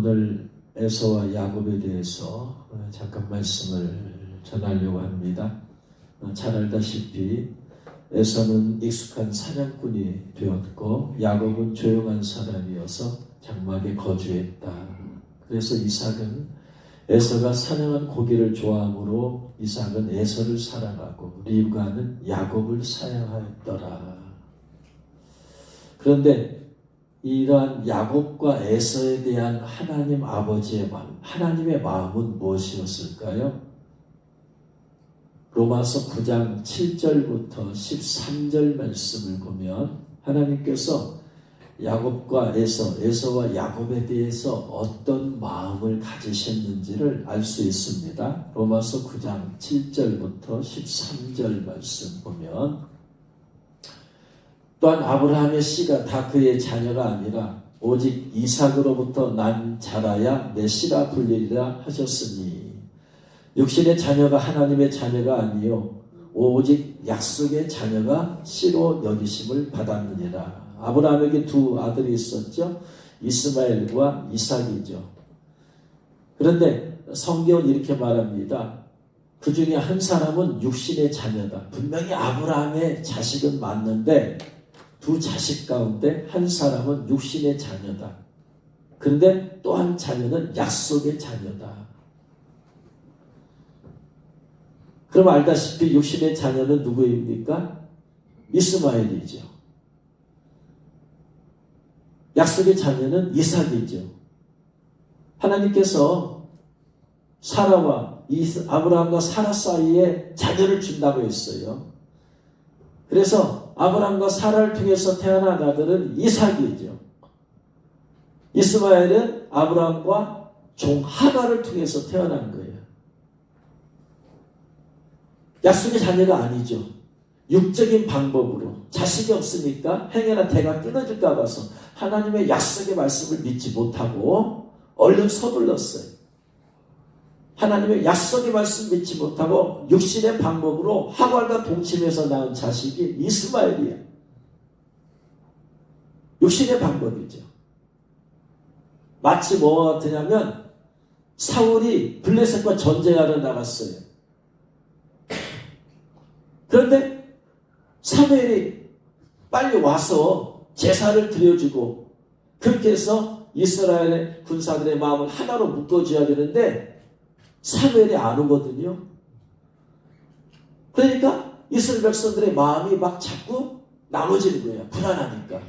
오늘 에서와 야곱에 대해서 잠깐 말씀을 전하려고 합니다. 잘 알다시피 에서는 익숙한 사냥꾼이 되었고 야곱은 조용한 사람이어서 장막에 거주했다. 그래서 이삭은 에서가 사냥한 고기를 좋아하므로 이삭은 에서를 사랑하고 리브가는 야곱을 사랑하였더라. 그런데 이러한 야곱과 에서에 대한 하나님 아버지의 마음, 하나님의 마음은 무엇이었을까요? 로마서 9장 7절부터 13절 말씀을 보면 하나님께서 야곱과 에서와 야곱에 대해서 어떤 마음을 가지셨는지를 알 수 있습니다. 로마서 9장 7절부터 13절 말씀 보면 또한 아브라함의 씨가 다 그의 자녀가 아니라 오직 이삭으로부터 난 자라야 내 씨라 불리리라 하셨으니 육신의 자녀가 하나님의 자녀가 아니요 오직 약속의 자녀가 씨로 여기심을 받았느니라. 아브라함에게 두 아들이 있었죠. 이스마엘과 이삭이죠. 그런데 성경은 이렇게 말합니다. 그 중에 한 사람은 육신의 자녀다. 분명히 아브라함의 자식은 맞는데 두 자식 가운데 한 사람은 육신의 자녀다. 그런데 또 한 자녀는 약속의 자녀다. 그럼 알다시피 육신의 자녀는 누구입니까? 이스마엘이죠. 약속의 자녀는 이삭이죠. 하나님께서 아브라함과 사라 사이에 자녀를 준다고 했어요. 그래서 아브라함과 사라를 통해서 태어난 아들은 이삭이죠. 이스마엘은 아브라함과 종 하가를 통해서 태어난 거예요. 약속의 자녀가 아니죠. 육적인 방법으로 자식이 없으니까 행여나 대가 끊어질까 봐서 하나님의 약속의 말씀을 믿지 못하고 얼른 서둘렀어요. 하나님의 약속의 말씀 믿지 못하고 육신의 방법으로 하갈과 동침해서 낳은 자식이 이스마엘이에요. 육신의 방법이죠. 마치 뭐와 같으냐면 사울이 블레셋과 전쟁하러 나갔어요. 그런데 사무엘이 빨리 와서 제사를 드려주고 그렇게 해서 이스라엘의 군사들의 마음을 하나로 묶어줘야 되는데 사무엘이 안 오거든요. 그러니까 이스라엘 백성들의 마음이 막 자꾸 나눠지는 거예요. 불안하니까.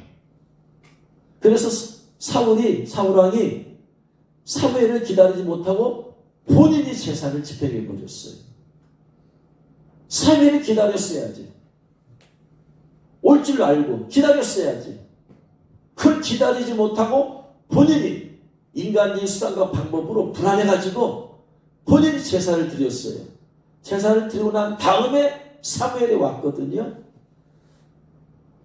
그래서 사울왕이 사무엘을 기다리지 못하고 본인이 제사를 집행해버렸어요. 사무엘이 기다렸어야지. 올 줄 알고 기다렸어야지. 그걸 기다리지 못하고 본인이 인간적인 수단과 방법으로 불안해가지고 본인이 제사를 드렸어요. 제사를 드리고 난 다음에 사무엘이 왔거든요.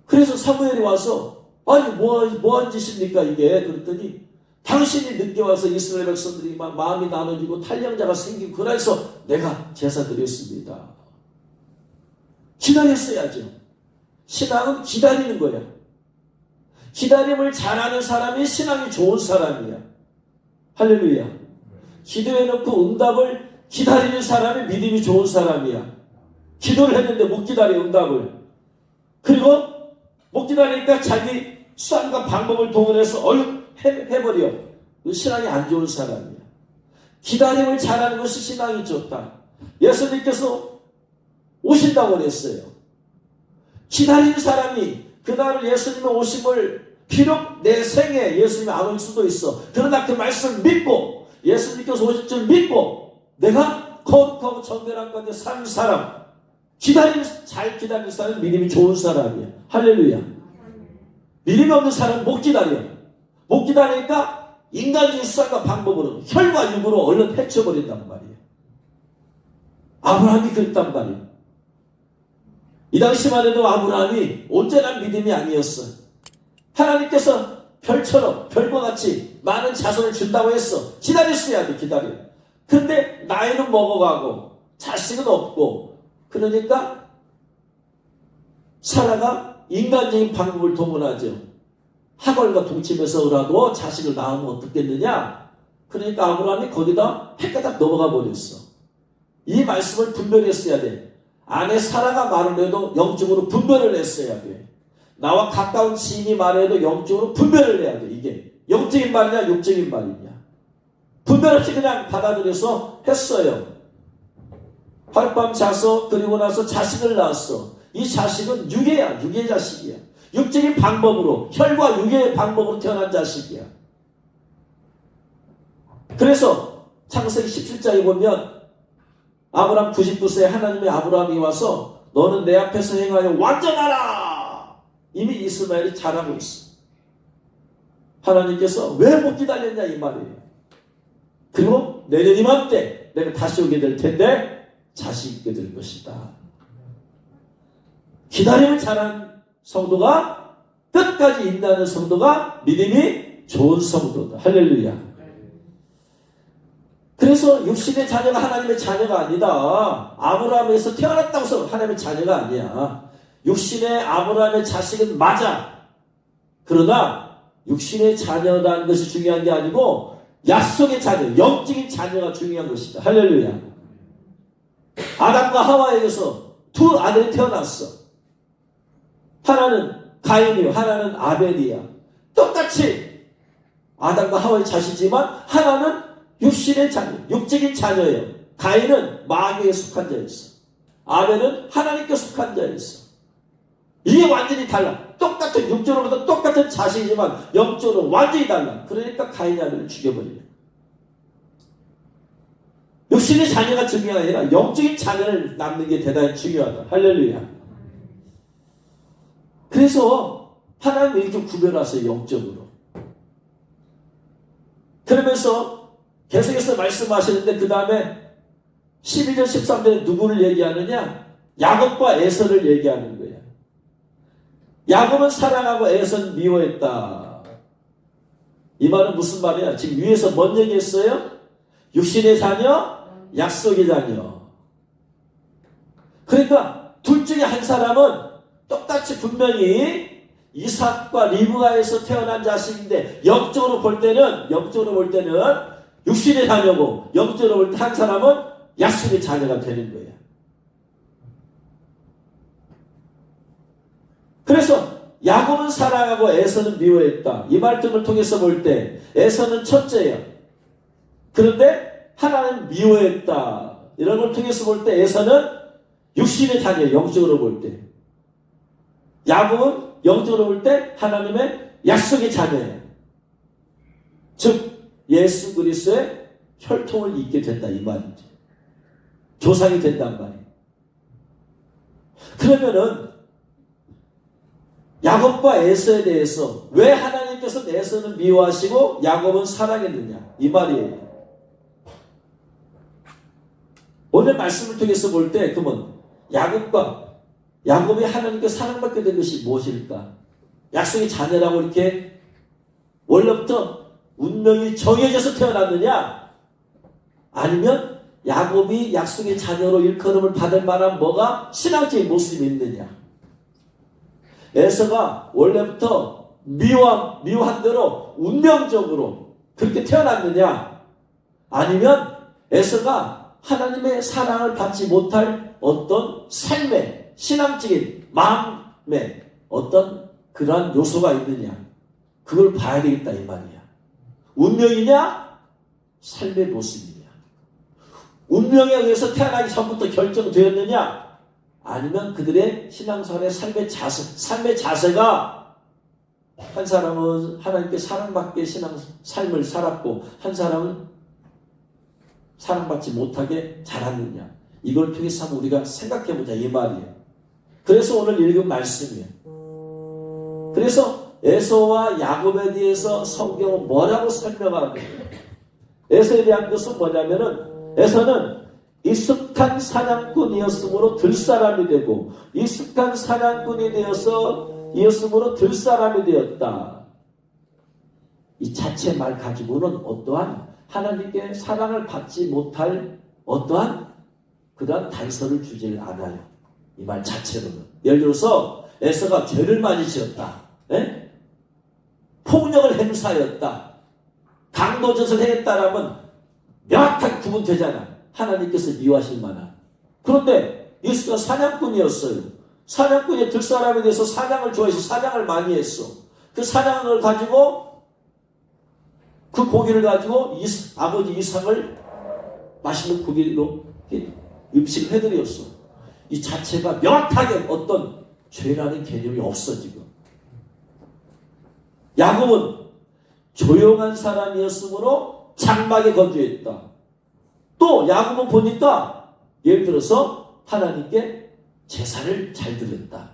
그래서 사무엘이 와서 아니 뭐한 짓입니까 이게? 그랬더니 당신이 늦게 와서 이스라엘 백성들이 막 마음이 나눠지고 탈량자가 생기고 그래서 내가 제사 드렸습니다. 기다렸어야죠. 신앙은 기다리는 거야. 기다림을 잘하는 사람이 신앙이 좋은 사람이야. 할렐루야. 기도해놓고 응답을 기다리는 사람이 믿음이 좋은 사람이야. 기도를 했는데 못 기다려 응답을. 그리고 못 기다리니까 자기 수단과 방법을 동원해서 얼른 해버려. 신앙이 안 좋은 사람이야. 기다림을 잘하는 것이 신앙이 좋다. 예수님께서 오신다고 그랬어요. 기다리는 사람이 그날을 예수님의 오심을 비록 내 생에 예수님이 안 올 수도 있어. 그러나 그 말씀을 믿고 예수님께서 오실 줄 믿고 내가 거룩하고 정결한 가운데 사는 사람, 잘 기다리는 사람은 믿음이 좋은 사람이야. 할렐루야. 믿음이 없는 사람은 못 기다려. 못 기다리니까 인간적인 수단과 방법으로 혈과 육으로 얼른 해쳐버린단 말이에요. 아브라함이 그랬단 말이에요. 이 당시만 해도 아브라함이 온전한 믿음이 아니었어요. 하나님께서 별처럼 별과 같이 많은 자손을 준다고 했어. 기다렸어야 돼. 기다려. 근데 나이는 먹어가고 자식은 없고 그러니까 사라가 인간적인 방법을 동원하죠. 하갈과 동침해서라도 자식을 낳으면 어떻겠느냐? 그러니까 아브라함이 거기다 헷가닥 넘어가 버렸어. 이 말씀을 분별했어야 돼. 아내 사라가 말을 해도 영적으로 분별을 했어야 돼. 나와 가까운 지인이 말해도 영적으로 분별을 해야 돼. 이게 영적인 말이냐 육적인 말이냐. 분별 없이 그냥 받아들여서 했어요. 하룻밤 자서 그리고 나서 자식을 낳았어. 이 자식은 육의 자식이야. 육적인 방법으로, 혈과 육의 방법으로 태어난 자식이야. 그래서 창세기 17장에 보면 아브라함 99세에 하나님의 아브라함이 와서 너는 내 앞에서 행하여 완전하라. 이미 이스마엘이 잘하고 있어. 하나님께서 왜 못 기다렸냐 이 말이에요. 그리고 내년 이맘때 내가 다시 오게 될 텐데 자식 있게 될 것이다. 기다림을 잘한 성도가, 끝까지 인내하는 성도가 믿음이 좋은 성도다. 할렐루야. 그래서 육신의 자녀가 하나님의 자녀가 아니다. 아브라함에서 태어났다고 해서 하나님의 자녀가 아니야. 육신의 아브라함의 자식은 맞아. 그러나 육신의 자녀라는 것이 중요한 게 아니고 약속의 자녀, 영적인 자녀가 중요한 것이다. 할렐루야. 아담과 하와에게서 두 아들이 태어났어. 하나는 가인이요, 하나는 아벨이야. 똑같이 아담과 하와의 자식이지만 하나는 육신의 자녀, 육적인 자녀예요. 가인은 마귀에 속한 자였어. 아벨은 하나님께 속한 자였어. 이게 완전히 달라. 똑같은 육적으로부터 똑같은 자식이지만 영적으로 완전히 달라. 그러니까 가인이 아벨을 죽여버려요. 육신의 자녀가 중요한 게 아니라 영적인 자녀를 낳는 게 대단히 중요하다. 할렐루야. 그래서 하나님이 이렇게 구별하세요. 영적으로. 그러면서 계속해서 말씀하시는데 그 다음에 12절 13절에 누구를 얘기하느냐? 야곱과 에서를 얘기하는 거예요. 야곱은 사랑하고 에서는 미워했다. 이 말은 무슨 말이야? 지금 위에서 뭔 얘기했어요? 육신의 자녀, 약속의 자녀. 그러니까 둘 중에 한 사람은 똑같이 분명히 이삭과 리브가에서 태어난 자식인데 영적으로 볼 때는 육신의 자녀고 영적으로 볼 때 한 사람은 약속의 자녀가 되는 거예요. 그래서 야곱은 사랑하고 에서는 미워했다. 이 말씀을 통해서 볼 때 에서는 첫째예요. 그런데 하나는 미워했다. 이런 걸 통해서 볼 때 에서는 육신의 자녀, 영적으로 볼 때. 야곱은 영적으로 볼 때 하나님의 약속의 자녀예요. 즉 예수 그리스도의 혈통을 잇게 된다 이 말이죠. 조상이 된단 말이에요. 그러면은 야곱과 에서에 대해서 왜 하나님께서 에서는 미워하시고 야곱은 사랑했느냐 이 말이에요. 오늘 말씀을 통해서 볼 때 그러면 야곱이 하나님께 사랑받게 된 것이 무엇일까? 약속의 자녀라고 이렇게 원래부터 운명이 정해져서 태어났느냐? 아니면 야곱이 약속의 자녀로 일컬음을 받을 만한 뭐가 신앙적인 모습이 있느냐? 에서가 원래부터 미워한 대로 운명적으로 그렇게 태어났느냐? 아니면 에서가 하나님의 사랑을 받지 못할 어떤 삶의 신앙적인 마음에 어떤 그러한 요소가 있느냐? 그걸 봐야 되겠다 이 말이야. 운명이냐? 삶의 모습이냐? 운명에 의해서 태어나기 전부터 결정되었느냐? 아니면 그들의 신앙생활의 삶의 자세가 한 사람은 하나님께 사랑받게 삶을 살았고 한 사람은 사랑받지 못하게 자랐느냐? 이걸 통해서 한번 우리가 생각해보자 이 말이에요. 그래서 오늘 읽은 말씀이에요. 그래서 에서와 야곱에 대해서 성경은 뭐라고 설명하는 거예요? 에서에 대한 것은 뭐냐면은 에서는 익숙한 사냥꾼이었으므로 들사람이 되고 익숙한 사냥꾼이 되었으므로 들사람이 되었다. 이 자체 말 가지고는 어떠한 하나님께 사랑을 받지 못할 어떠한 그러한 단서를 주질 않아요. 이 말 자체로는. 예를 들어서 에서가 죄를 많이 지었다. 폭력을 행사하였다. 강도짓을 했다라면 명확하게 구분되잖아. 하나님께서 미워하실 만한. 그런데 예수가 사냥꾼이었어요. 사냥꾼이 들사람에 대해서 사냥을 좋아해서 사냥을 많이 했어. 그 사냥을 가지고 그 고기를 가지고 아버지 이삭을 맛있는 고기로 음식을 해드렸어. 이 자체가 명확하게 어떤 죄라는 개념이 없어 지금. 야곱은 조용한 사람이었으므로 장막에 거주했다. 또 야곱은 보니까 예를 들어서 하나님께 제사를 잘 드렸다.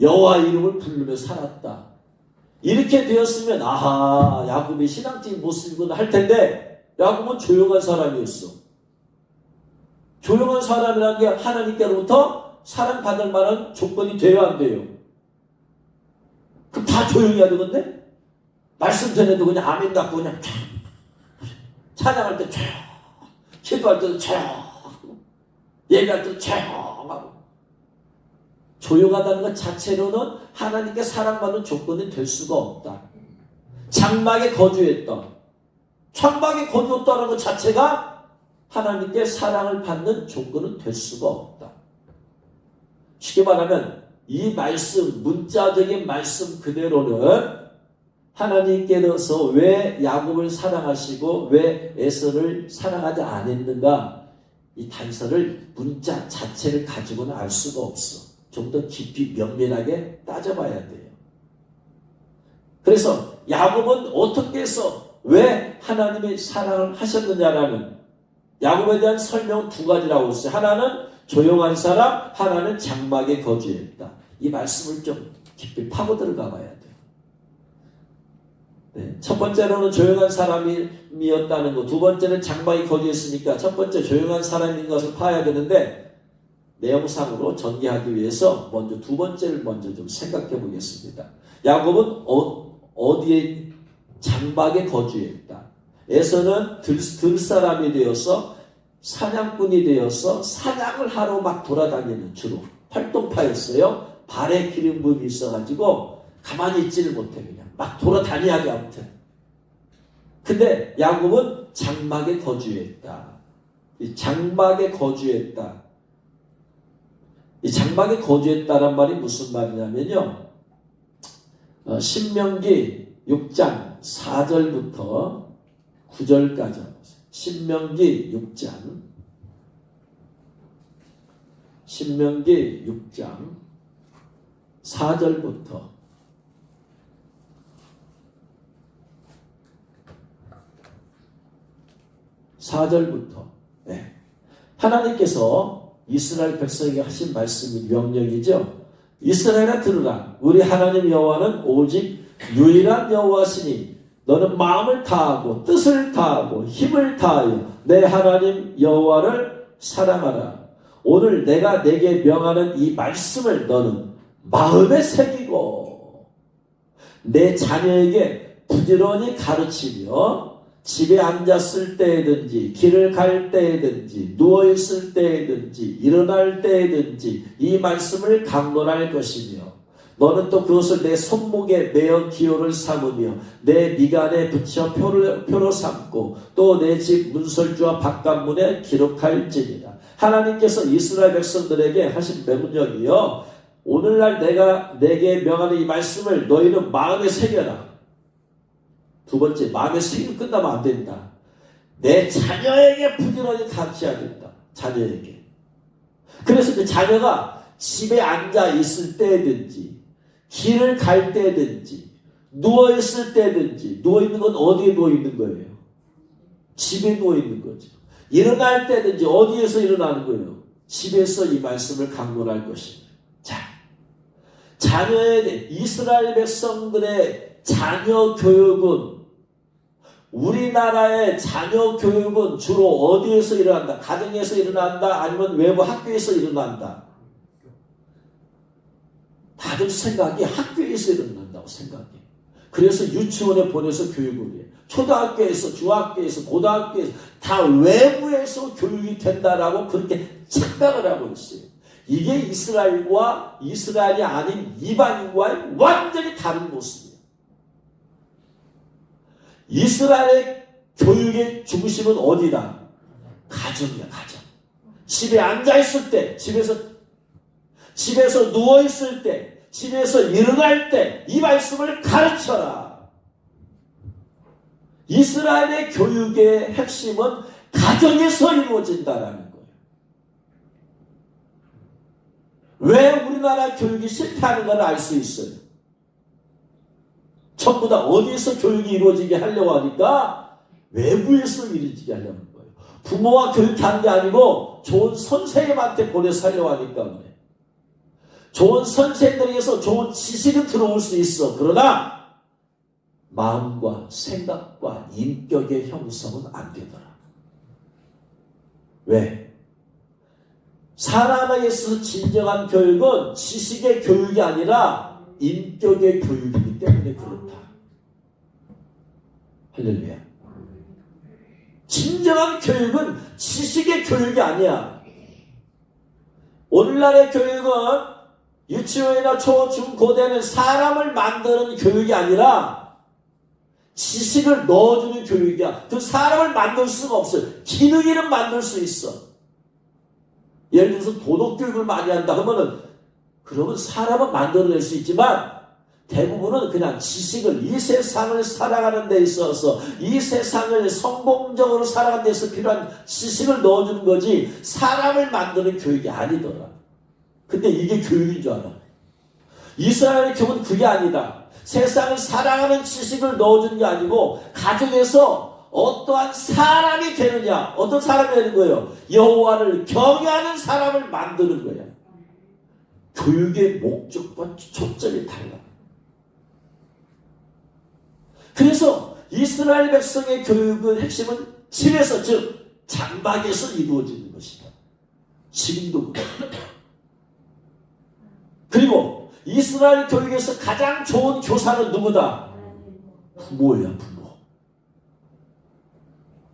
여호와 이름을 부르며 살았다. 이렇게 되었으면 아하 야곱의 신앙적인 모습이구나 할 텐데 야곱은 조용한 사람이었어. 조용한 사람이라는 게 하나님께로부터 사랑받을 만한 조건이 돼야 안 돼요. 그럼 다 조용히 해야 되겠네? 말씀 전에도 그냥 아멘 갖고 그냥 찬양할 때 쫙, 기도할 때도 쫙, 얘기할 때도 쫙 하고. 조용하다는 것 자체로는 하나님께 사랑받는 조건이 될 수가 없다. 장막에 거주했다. 장막에 거주했다는 것 자체가 하나님께 사랑을 받는 조건은 될 수가 없다. 쉽게 말하면 이 말씀, 문자적인 말씀 그대로는 하나님께서 왜 야곱을 사랑하시고 왜 에서를 사랑하지 않았는가, 이 단서를 문자 자체를 가지고는 알 수가 없어. 좀 더 깊이 면밀하게 따져봐야 돼요. 그래서 야곱은 어떻게 해서 왜 하나님의 사랑을 하셨느냐라는 야곱에 대한 설명은 두 가지라고 했어요. 하나는 조용한 사람, 하나는 장막에 거주했다. 이 말씀을 좀 깊이 파고 들어가 봐야 돼요. 네. 첫 번째로는 조용한 사람이었다는 것, 두 번째는 장막에 거주했으니까 첫 번째 조용한 사람인 것을 파야 되는데, 내용상으로 전개하기 위해서 먼저 두 번째를 먼저 좀 생각해 보겠습니다. 야곱은 어디에 장막에 거주했다. 에서는 들사람이 되어서 사냥꾼이 되어서 사냥을 하러 막 돌아다니는 주로 활동파였어요. 발에 기름 부음이 있어가지고 가만히 있지를 못해. 그냥 막 돌아다녀야 돼. 아무튼 근데 야곱은 장막에 거주했다. 이 장막에 거주했다. 이 장막에 거주했다란 말이 무슨 말이냐면요, 신명기 6장 4절부터 9절까지 신명기 6장 4절부터 4절부터 네. 하나님께서 이스라엘 백성에게 하신 말씀이 명령이죠. 이스라엘아 들으라. 우리 하나님 여호와는 오직 유일한 여호와시니 너는 마음을 다하고 뜻을 다하고 힘을 다하여 내 하나님 여호와를 사랑하라. 오늘 내가 내게 명하는 이 말씀을 너는 마음에 새기고 내 자녀에게 부지런히 가르치며 집에 앉았을 때든지 길을 갈 때든지 누워있을 때든지 일어날 때든지 이 말씀을 강론할 것이며 너는 또 그것을 내 손목에 매어 기호를 삼으며 내 미간에 붙여 표로 삼고 또 내 집 문설주와 바깥문에 기록할지니라. 하나님께서 이스라엘 백성들에게 하신 명령이요, 오늘날 내가 내게 명하는 이 말씀을 너희는 마음에 새겨라. 두 번째, 마음에 새기고 끝나면 안 된다. 내 자녀에게 부지런히 가르쳐야 된다. 자녀에게. 그래서 그 자녀가 집에 앉아 있을 때든지 길을 갈 때든지 누워있을 때든지, 누워있는 건 어디에 누워있는 거예요? 집에 누워있는 거죠. 일어날 때든지 어디에서 일어나는 거예요? 집에서 이 말씀을 강론할 것입니다. 자, 자녀에 대해 이스라엘 백성들의 자녀 교육은, 우리나라의 자녀 교육은 주로 어디에서 일어난다? 가정에서 일어난다? 아니면 외부 학교에서 일어난다? 다들 생각이 학교에서 일어난다고 생각해. 그래서 유치원에 보내서 교육을 해요. 초등학교에서, 중학교에서, 고등학교에서 다 외부에서 교육이 된다라고 그렇게 착각을 하고 있어요. 이게 이스라엘과 이스라엘이 아닌 이방인과의 완전히 다른 모습이에요. 이스라엘의 교육의 중심은 어디다? 가정이야, 가정. 집에 앉아있을 때, 집에서 누워있을 때, 집에서 일어날 때 이 말씀을 가르쳐라. 이스라엘의 교육의 핵심은 가정에서 이루어진다라는 거예요. 왜 우리나라 교육이 실패하는 걸 알 수 있어요. 전부 다 어디서 교육이 이루어지게 하려고 하니까 외부에서 이루어지게 하려고 하는 거예요. 부모와 교육하는 게 아니고 좋은 선생님한테 보내서 하려고 하니까 그래. 좋은 선생님들에게서 좋은 지식은 들어올 수 있어. 그러나 마음과 생각과 인격의 형성은 안 되더라. 왜? 사람에게 있어서 진정한 교육은 지식의 교육이 아니라 인격의 교육이기 때문에 그렇다. 할렐루야. 진정한 교육은 지식의 교육이 아니야. 오늘날의 교육은 유치원이나 초, 중, 고대는 사람을 만드는 교육이 아니라 지식을 넣어주는 교육이야. 그 사람을 만들 수가 없어요. 기능이는 만들 수 있어. 예를 들어서 도덕교육을 많이 한다 그러면 사람은 만들어낼 수 있지만 대부분은 그냥 지식을 이 세상을 살아가는 데 있어서 이 세상을 성공적으로 살아가는 데 있어서 필요한 지식을 넣어주는 거지 사람을 만드는 교육이 아니더라. 근데 이게 교육인 줄 알아. 이스라엘의 교육은 그게 아니다. 세상을 살아가는 지식을 넣어주는 게 아니고 가정에서 어떠한 사람이 되느냐, 어떤 사람이 되는 거예요? 여호와를 경외하는 사람을 만드는 거야. 교육의 목적과 초점이 달라. 그래서 이스라엘 백성의 교육의 핵심은 집에서, 즉 장막에서 이루어지는 것이다. 지금도 그렇습니다. 그리고 이스라엘 교육에서 가장 좋은 교사는 누구다? 부모야, 부모.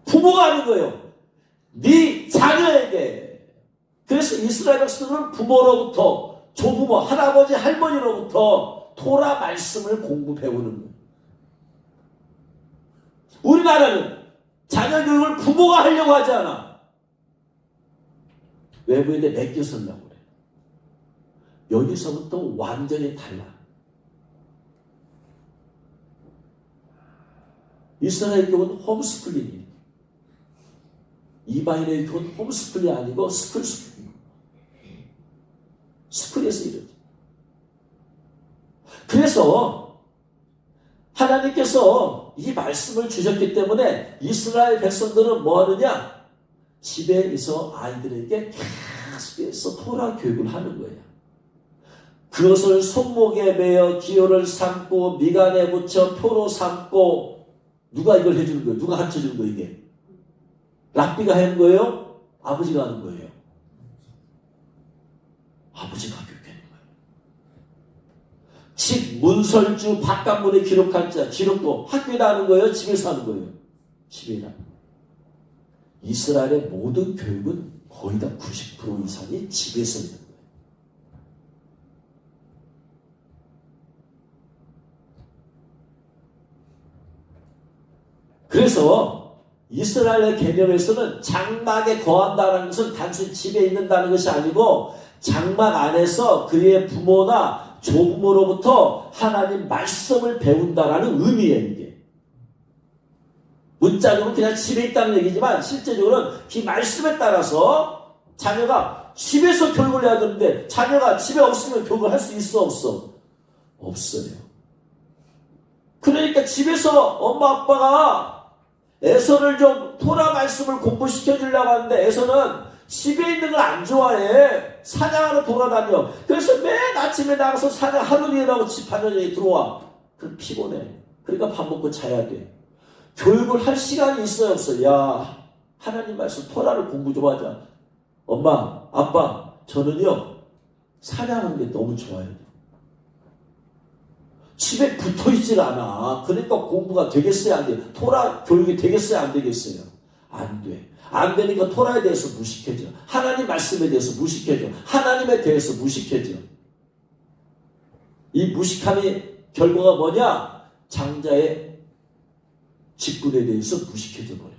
부모가 하는 거예요. 네 자녀에게. 그래서 이스라엘 백성은 부모로부터, 조부모, 할아버지, 할머니로부터 토라 말씀을 공부 배우는 거예요. 우리나라는 자녀 교육을 부모가 하려고 하지 않아. 외부인데 맡겨서 하려고 그래. 여기서부터 완전히 달라. 이스라엘 교육은 홈스쿨링이에요. 이방인의 교육은 홈스쿨이 아니고 스쿨이에요. 스쿨에서 이루어져. 그래서 하나님께서 이 말씀을 주셨기 때문에 이스라엘 백성들은 뭐 하느냐? 집에서 아이들에게 계속해서 토라 교육을 하는 거예요. 그것을 손목에 매어 기호를 삼고 미간에 붙여 표로 삼고. 누가 이걸 해주는 거예요? 누가 가르쳐주는 거예요? 이게 랍비가 하는 거예요? 아버지가 하는 거예요? 아버지가 교육하는 거예요. 집 문설주 바깥문에 기록한 자, 기록도 학교에다 하는 거예요? 집에서 하는 거예요? 집에다. 이스라엘의 모든 교육은 거의 다 90% 이상이 집에서 있는 거예요. 그래서 이스라엘의 개념에서는 장막에 거한다는 것은 단순히 집에 있는다는 것이 아니고 장막 안에서 그의 부모나 조부모로부터 하나님 말씀을 배운다라는 의미예요. 이게 문자적으로 그냥 집에 있다는 얘기지만 실제적으로는 그 말씀에 따라서 자녀가 집에서 교육을 해야 되는데 자녀가 집에 없으면 교육을 할 수 있어 없어? 없어요. 그러니까 집에서 엄마 아빠가 에서를 좀 토라 말씀을 공부시켜 주려고 하는데 에서는 집에 있는 걸 안 좋아해. 사냥하러 돌아다녀. 그래서 맨 아침에 나가서 사냥 하루 일하고 집 안에 들어와. 그럼 피곤해. 그러니까 밥 먹고 자야 돼. 교육을 할 시간이 있어요 없어요? 야, 하나님 말씀 토라를 공부 좀 하자. 엄마, 아빠, 저는요 사냥하는 게 너무 좋아요. 집에 붙어있질 않아. 그러니까 공부가 되겠어요? 안 돼? 토라 교육이 되겠어요? 안 되겠어요? 안 돼. 안 되니까 토라에 대해서 무식해져. 하나님 말씀에 대해서 무식해져. 하나님에 대해서 무식해져. 이 무식함의 결과가 뭐냐? 장자의 직분에 대해서 무식해져 버려요.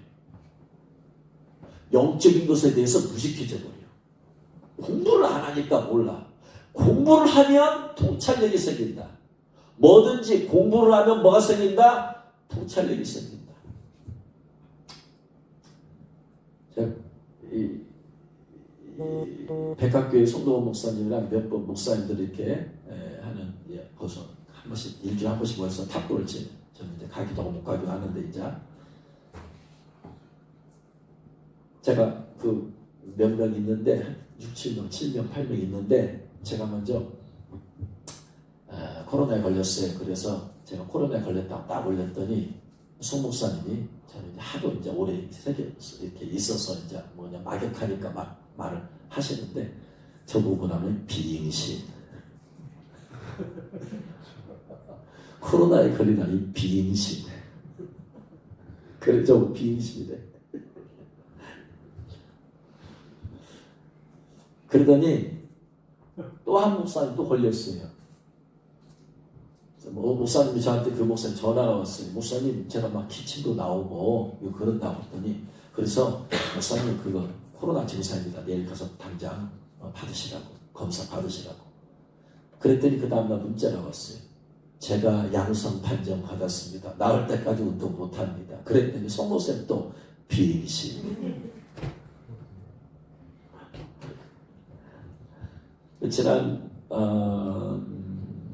영적인 것에 대해서 무식해져 버려요. 공부를 안 하니까 몰라. 공부를 하면 통찰력이 생긴다. 뭐든지 공부를 하면 뭐가 생긴다? 통찰력이 생긴다. 제가 이 백학교의 송도원 목사님이랑 몇 번 목사님들 이렇게 하는 거기서 한 번씩 일주일에 한 번씩 모여서 탁구를 치는 저는 이제 가기도 하고 못 가기도 하는데 이제 제가 그 몇 명 있는데 6, 7명, 7명, 8명 있는데 제가 먼저 코로나에 걸렸어요. 그래서 제가 코로나에 걸렸다고 딱 올렸더니 송 목사님이 저는 이제 하도 이제 오래 세계 이렇게 있어서 이제 뭐냐 막역하니까 막 말을 하시는데 저보고 나면 비응신. 코로나에 걸리다니 비응신. 그래 저보고 비응신이래. 그러더니 또 한 목사님 또 걸렸어요. 목사님이 저한테 그 목사님 전화가 왔어요. 목사님 제가 막 기침도 나오고 그런다고 했더니 그래서 목사님 그거 코로나 증상입니다. 내일 가서 당장 받으시라고 검사 받으시라고. 그랬더니 그 다음날 문자가 왔어요. 제가 양성 판정 받았습니다. 나을 때까지 운동 못합니다. 그랬더니 송목사님 또 비응신.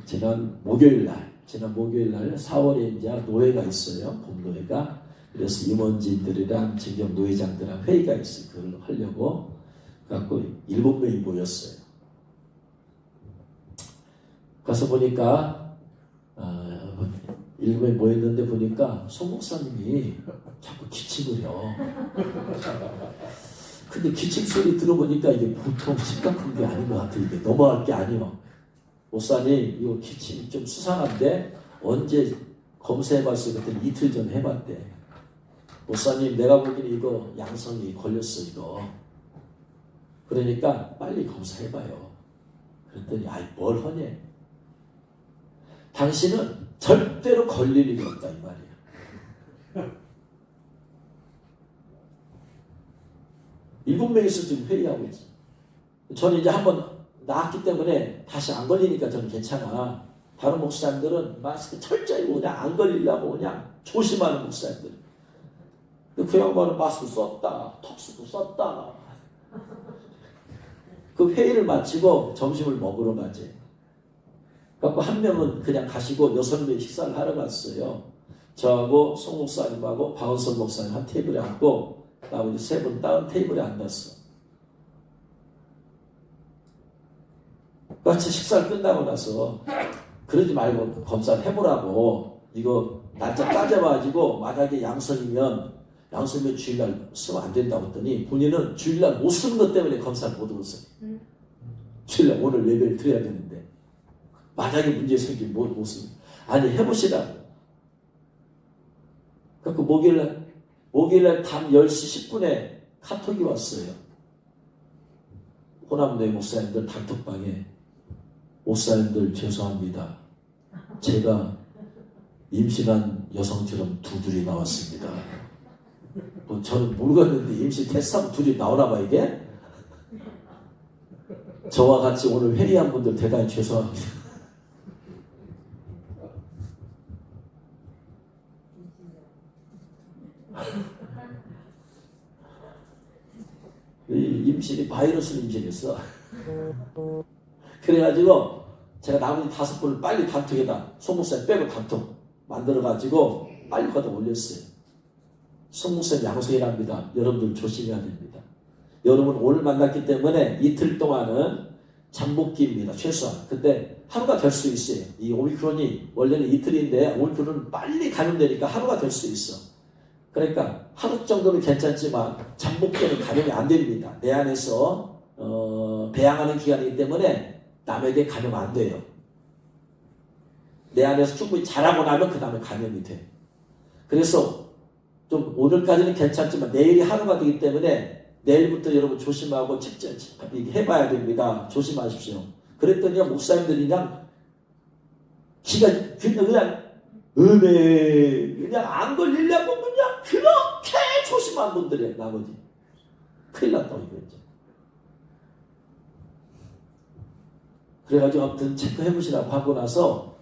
지난 목요일 날 4월에 이제 노회가 있어요. 봄노회가. 그래서 임원진들이랑 진경 노회장들이랑 회의가 있어요. 그걸 하려고 갖고 7명이 모였어요. 가서 보니까 7명이 모였는데 보니까 송 목사님이 자꾸 기침을 해요. 근데 기침 소리 들어보니까 이게 보통 심각한 게 아닌 것 같아요. 이게 넘어갈 게 아니에요. 목사님 이거 기침이 좀 수상한데 언제 검사해봤어요? 그랬더니 이틀 전에 해봤대. 목사님 내가 보기엔 이거 양성이 걸렸어 이거. 그러니까 빨리 검사해봐요. 그랬더니 아이 뭘 하냐. 당신은 절대로 걸릴 일이 없다 이 말이야. 일곱 명이서 지금 회의하고 있어. 저는 이제 한번 나왔기 때문에 다시 안 걸리니까 저는 괜찮아. 다른 목사님들은 마스크 철저히 그냥 안 걸리려고 그냥 조심하는 목사님들. 그 양반은 마스크 썼다, 턱수도 썼다. 그 회의를 마치고 점심을 먹으러 가지. 그래서 한 명은 그냥 가시고 6명 식사를 하러 갔어요. 저하고 송 목사님하고 박원선 목사님 한 테이블에 앉고 나머지 3분 다른 테이블에 앉았어. 같이 식사를 끝나고 나서 그러지 말고 검사를 해보라고. 이거 날짜 따져가지고 만약에 양성이면 주일날 쓰면 안 된다고 했더니 본인은 주일날 못 쓰는 것 때문에 검사를 못 하고 있어요. 주일날 오늘 예배를 드려야 되는데 만약에 문제 생기면 못 쓰면 아니 해보시라고. 그래서 목요일날 밤 10시 10분에 카톡이 왔어요. 호남대 목사님들 단톡방에 목사님들 죄송합니다. 제가 임신한 여성처럼 두들이 나왔습니다. 뭐 저는 모르겠는데 임신 테스트하면 둘이 나오나 봐 이게? 저와 같이 오늘 회의한 분들 대단히 죄송합니다. 임신이 바이러스를 임신했어. 그래가지고 제가 나머지 5분을 빨리 단톡에다 송 목사님 빼고 단톡 만들어가지고 빨리 거기다 올렸어요. 송 목사님 양성이랍니다. 여러분들 조심해야 됩니다. 여러분 오늘 만났기 때문에 이틀 동안은 잠복기입니다. 최소한. 근데 하루가 될 수 있어요. 이 오미크론이 원래는 이틀인데 오미크론은 빨리 감염되니까 하루가 될 수 있어. 그러니까 하루 정도는 괜찮지만 잠복기에는 감염이 안 됩니다. 내 안에서 배양하는 기간이기 때문에 남에게 감염 안 돼요. 내 안에서 충분히 자라고 나면 그 다음에 감염이 돼. 그래서 좀 오늘까지는 괜찮지만 내일이 하루가 되기 때문에 내일부터 여러분 조심하고 직접 해봐야 됩니다. 조심하십시오. 그랬더니 목사님들이 그냥 기가 그냥 그냥 안 걸리려고 그냥 그렇게 조심한 분들이에요. 나머지 큰일 났다고 이거죠. 그래가지고 아무튼 체크해보시라고 하고 나서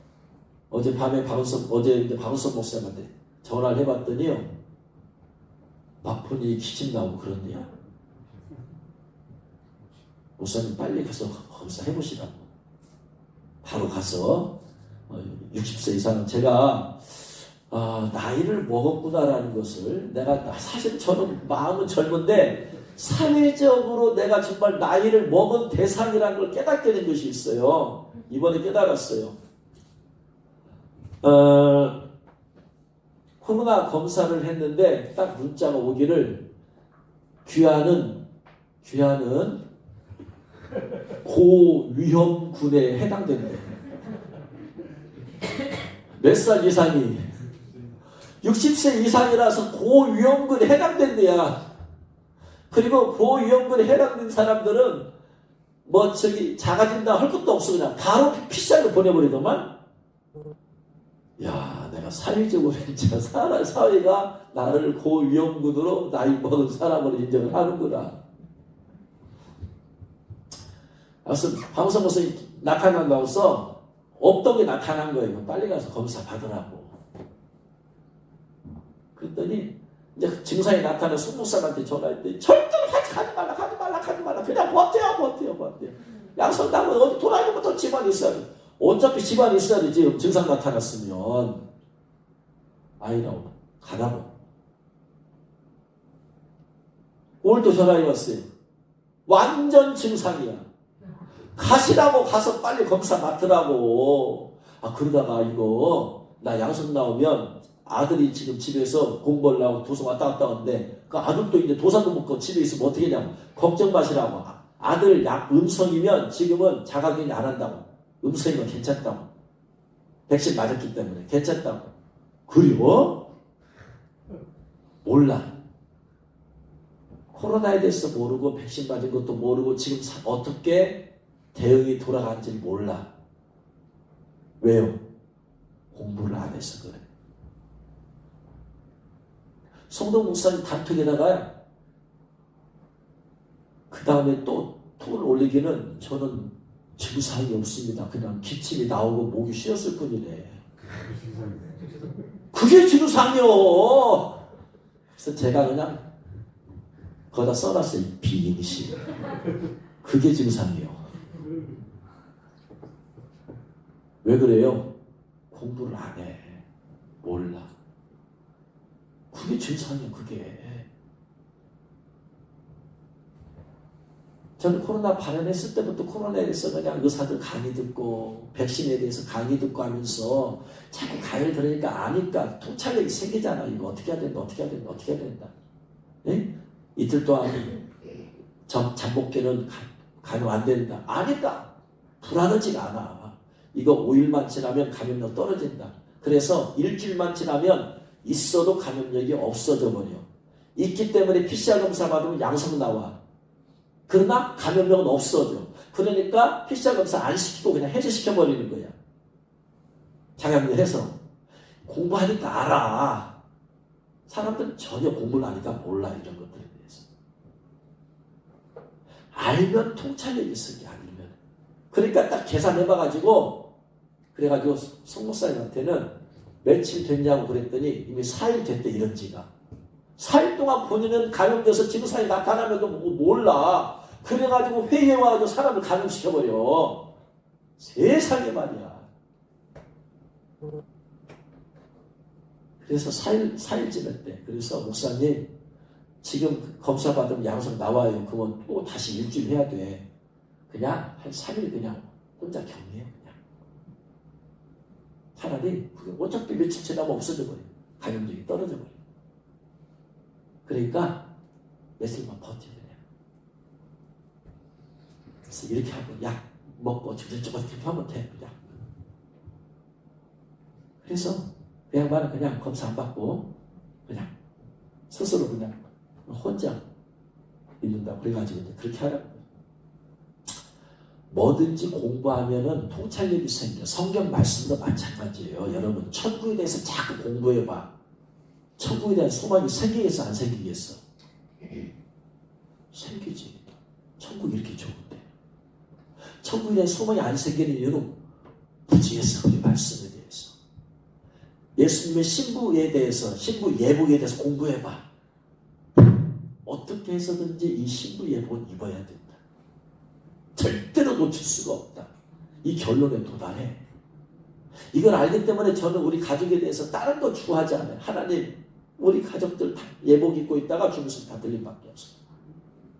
어제 이제 방송 목사님한테 전화를 해봤더니요, 막 본인이 기침 나오고 그런데요. 목사님 빨리 가서 검사해보시라고. 바로 가서 60세 이상은 제가 나이를 먹었구나라는 것을 내가 사실 저는 마음은 젊은데 사회적으로 내가 정말 나이를 먹은 대상이라는 걸 깨닫게 된 것이 있어요. 이번에 깨달았어요. 코로나 검사를 했는데 딱 문자가 오기를 귀하는 고위험군에 해당된대. 몇 살 이상이 60세 이상이라서 고위험군에 해당된대야. 그리고 고위험군에 해당된 사람들은 작아진다 할 것도 없어. 그냥 바로 PCR로 보내버리더만. 야, 내가 사회적으로 진짜 사회가 나를 고위험군으로 나이 먹은 사람으로 인정을 하는구나. 방송에서 나타난다고서 없던 게 나타난 거예요. 빨리 가서 검사 받으라고. 그랬더니 이제 증상이 나타난 송목사한테 전화했더니 절대로 가지 말라. 그냥 버텨. 양성당은 어디 돌아다니는 것도 집안에 있어야 돼. 어차피 집안에 있어야 되지. 증상 나타났으면. 아니라고. 가라고. 오늘도 전화해 왔어요. 완전 증상이야. 가시라고. 가서 빨리 검사 맡으라고. 그러다가 나 양성 나오면 아들이 지금 집에서 공부를 하고 도서 왔다 갔다 하는데 그 아들도 이제 도사도 먹고 집에 있으면 어떻게 하냐고. 걱정 마시라고. 아들 음성이면 지금은 자가격리 안 한다고. 음성이면 괜찮다고. 백신 맞았기 때문에 괜찮다고. 그리고 몰라. 코로나에 대해서 모르고 백신 맞은 것도 모르고 지금 어떻게 대응이 돌아가는지 몰라. 왜요? 공부를 안 해서 그래. 성도 목사님 단톡에다가 그 다음에 또 톡을 올리기는 저는 증상이 없습니다. 그냥 기침이 나오고 목이 쉬었을 뿐이래. 그게 증상이요. 그래서 제가 그냥 거기다 써놨어요. 비인식. 그게 증상이요. 왜 그래요? 공부를 안 해. 몰라. 그게 증상이야. 그게. 저는 코로나 발현했을 때부터 코로나에 대해서 그냥 의사들 강의 듣고 백신에 대해서 강의 듣고 하면서 자꾸 강의를 들으니까 아니까 통찰력이 생기잖아. 이거 어떻게 해야 된다. 네? 이틀 동안 잠복기는 감염 안 된다. 아니까 불안하지가 않아. 이거 5일만 지나면 감염력 떨어진다. 그래서 일주일만 지나면 있어도 감염력이 없어져 버려. 있기 때문에 PCR 검사 받으면 양성 나와. 그러나 감염력은 없어져. 그러니까 PCR 검사 안 시키고 그냥 해제시켜버리는 거야. 장염을 해서. 공부하니까 알아. 사람들은 전혀 공부를 하니까 몰라. 이런 것들에 대해서. 알면 통찰력이 있을 게 아니면. 그러니까 딱 계산해봐가지고 그래가지고 성목사님한테는 며칠 됐냐고 그랬더니 이미 4일 됐대. 이런 지가. 4일 동안 본인은 감염돼서 증상이 나타나면도 몰라. 그래가지고 회의에 와가지고 사람을 감염시켜버려. 세상에 말이야. 그래서 4일 지냈대. 그래서 목사님 지금 검사 받으면 양성 나와요. 그러면 또 다시 일주일 해야 돼. 그냥 한 3일 그냥 혼자 격리해. 그냥. 차라리 어차피 며칠 지나면 없어져 버려. 감염력이 떨어져 버려. 그러니까 며칠만 버텨. 그래서 이렇게 하고 약 먹고 저저저거 이렇게 하면 돼. 그냥. 그래서 그 양반은 그냥 검사 안 받고 그냥 스스로 그냥 혼자 있는다고 그래가지고 이제 그렇게 하라고. 뭐든지 공부하면은 통찰력이 생겨. 성경 말씀도 마찬가지예요. 여러분, 천국에 대해서 자꾸 공부해봐. 천국에 대한 소망이 생기겠어, 안 생기겠어? 생기지. 천국 이렇게 좋은데. 천국에 대한 소망이 안 생기는 이유는 무지해서, 우리 말씀에 대해서. 예수님의 신부에 대해서, 신부 예복에 대해서 공부해봐. 어떻게 해서든지 이 신부 예복은 입어야 된다. 절대로 놓칠 수가 없다. 이 결론에 도달해. 이걸 알기 때문에 저는 우리 가족에 대해서 다른 거 추구하지 않아요. 하나님, 우리 가족들 다 예복 입고 있다가 주무시면 다 들림 밖에 없어.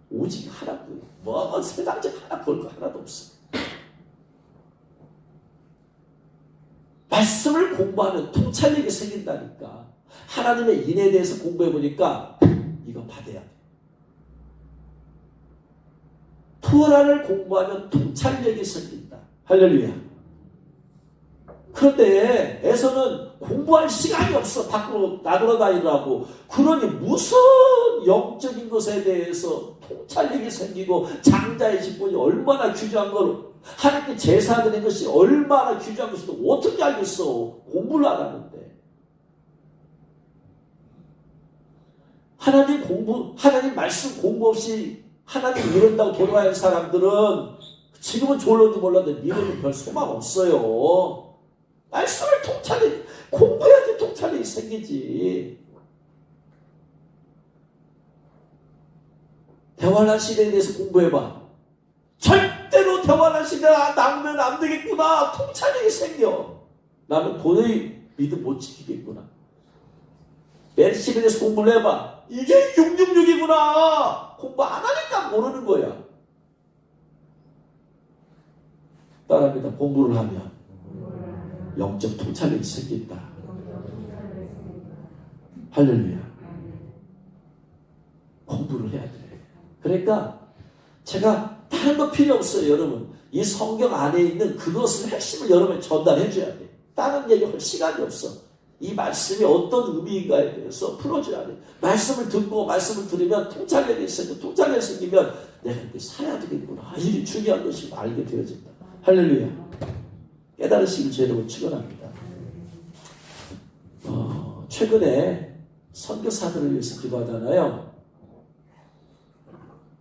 오직 하나뿐이야. 뭐 세상적 하나 볼 거 하나도 없어. 말씀을 공부하면 통찰력이 생긴다니까. 하나님의 인에 대해서 공부해보니까 이거 받아야 돼. 토라를 공부하면 통찰력이 생긴다. 할렐루야. 그런데 에서는 공부할 시간이 없어. 밖으로 나돌아다니라고. 그러니 무슨 영적인 것에 대해서 통찰력이 생기고 장자의 직분이 얼마나 귀중한 걸, 하나님께 제사드린 것이 얼마나 귀중한 것인지 어떻게 알겠어. 공부를 안 하는데. 하나님 말씀 공부 없이 하나님 이룬다고 돌아가는 사람들은 지금은 졸로도 몰라도 미래는 별 소망 없어요. 말씀을 통찰력, 공부해야지 통찰력이 생기지. 대환란 시대에 대해서 공부해봐. 절대로 대환란 시대가 나오면 안 되겠구나. 통찰력이 생겨. 나는 도저히 믿음 못 지키겠구나. 메르시에 대해서 공부를 해봐. 이게 666이구나. 공부 안 하니까 모르는 거야. 따라합니다. 공부를 하면 영적 통찰력이 생긴다. 할렐루야. 공부를 해야 돼. 그러니까 제가 다른 거 필요 없어요. 여러분, 이 성경 안에 있는 그것을 핵심을 여러분에 전달해 줘야 돼. 다른 얘기할 시간이 없어. 이 말씀이 어떤 의미인가에 대해서 풀어줘야 돼. 말씀을 듣고 말씀을 들으면 통찰력이 생기고, 통찰력이 생기면 내가 이렇게 살아야 되겠구나. 이게 중요한 것이 알게 되어진다. 할렐루야. 깨달으시길 제 이름으로 축원합니다. 최근에 선교사들을 위해서 기도하잖아요.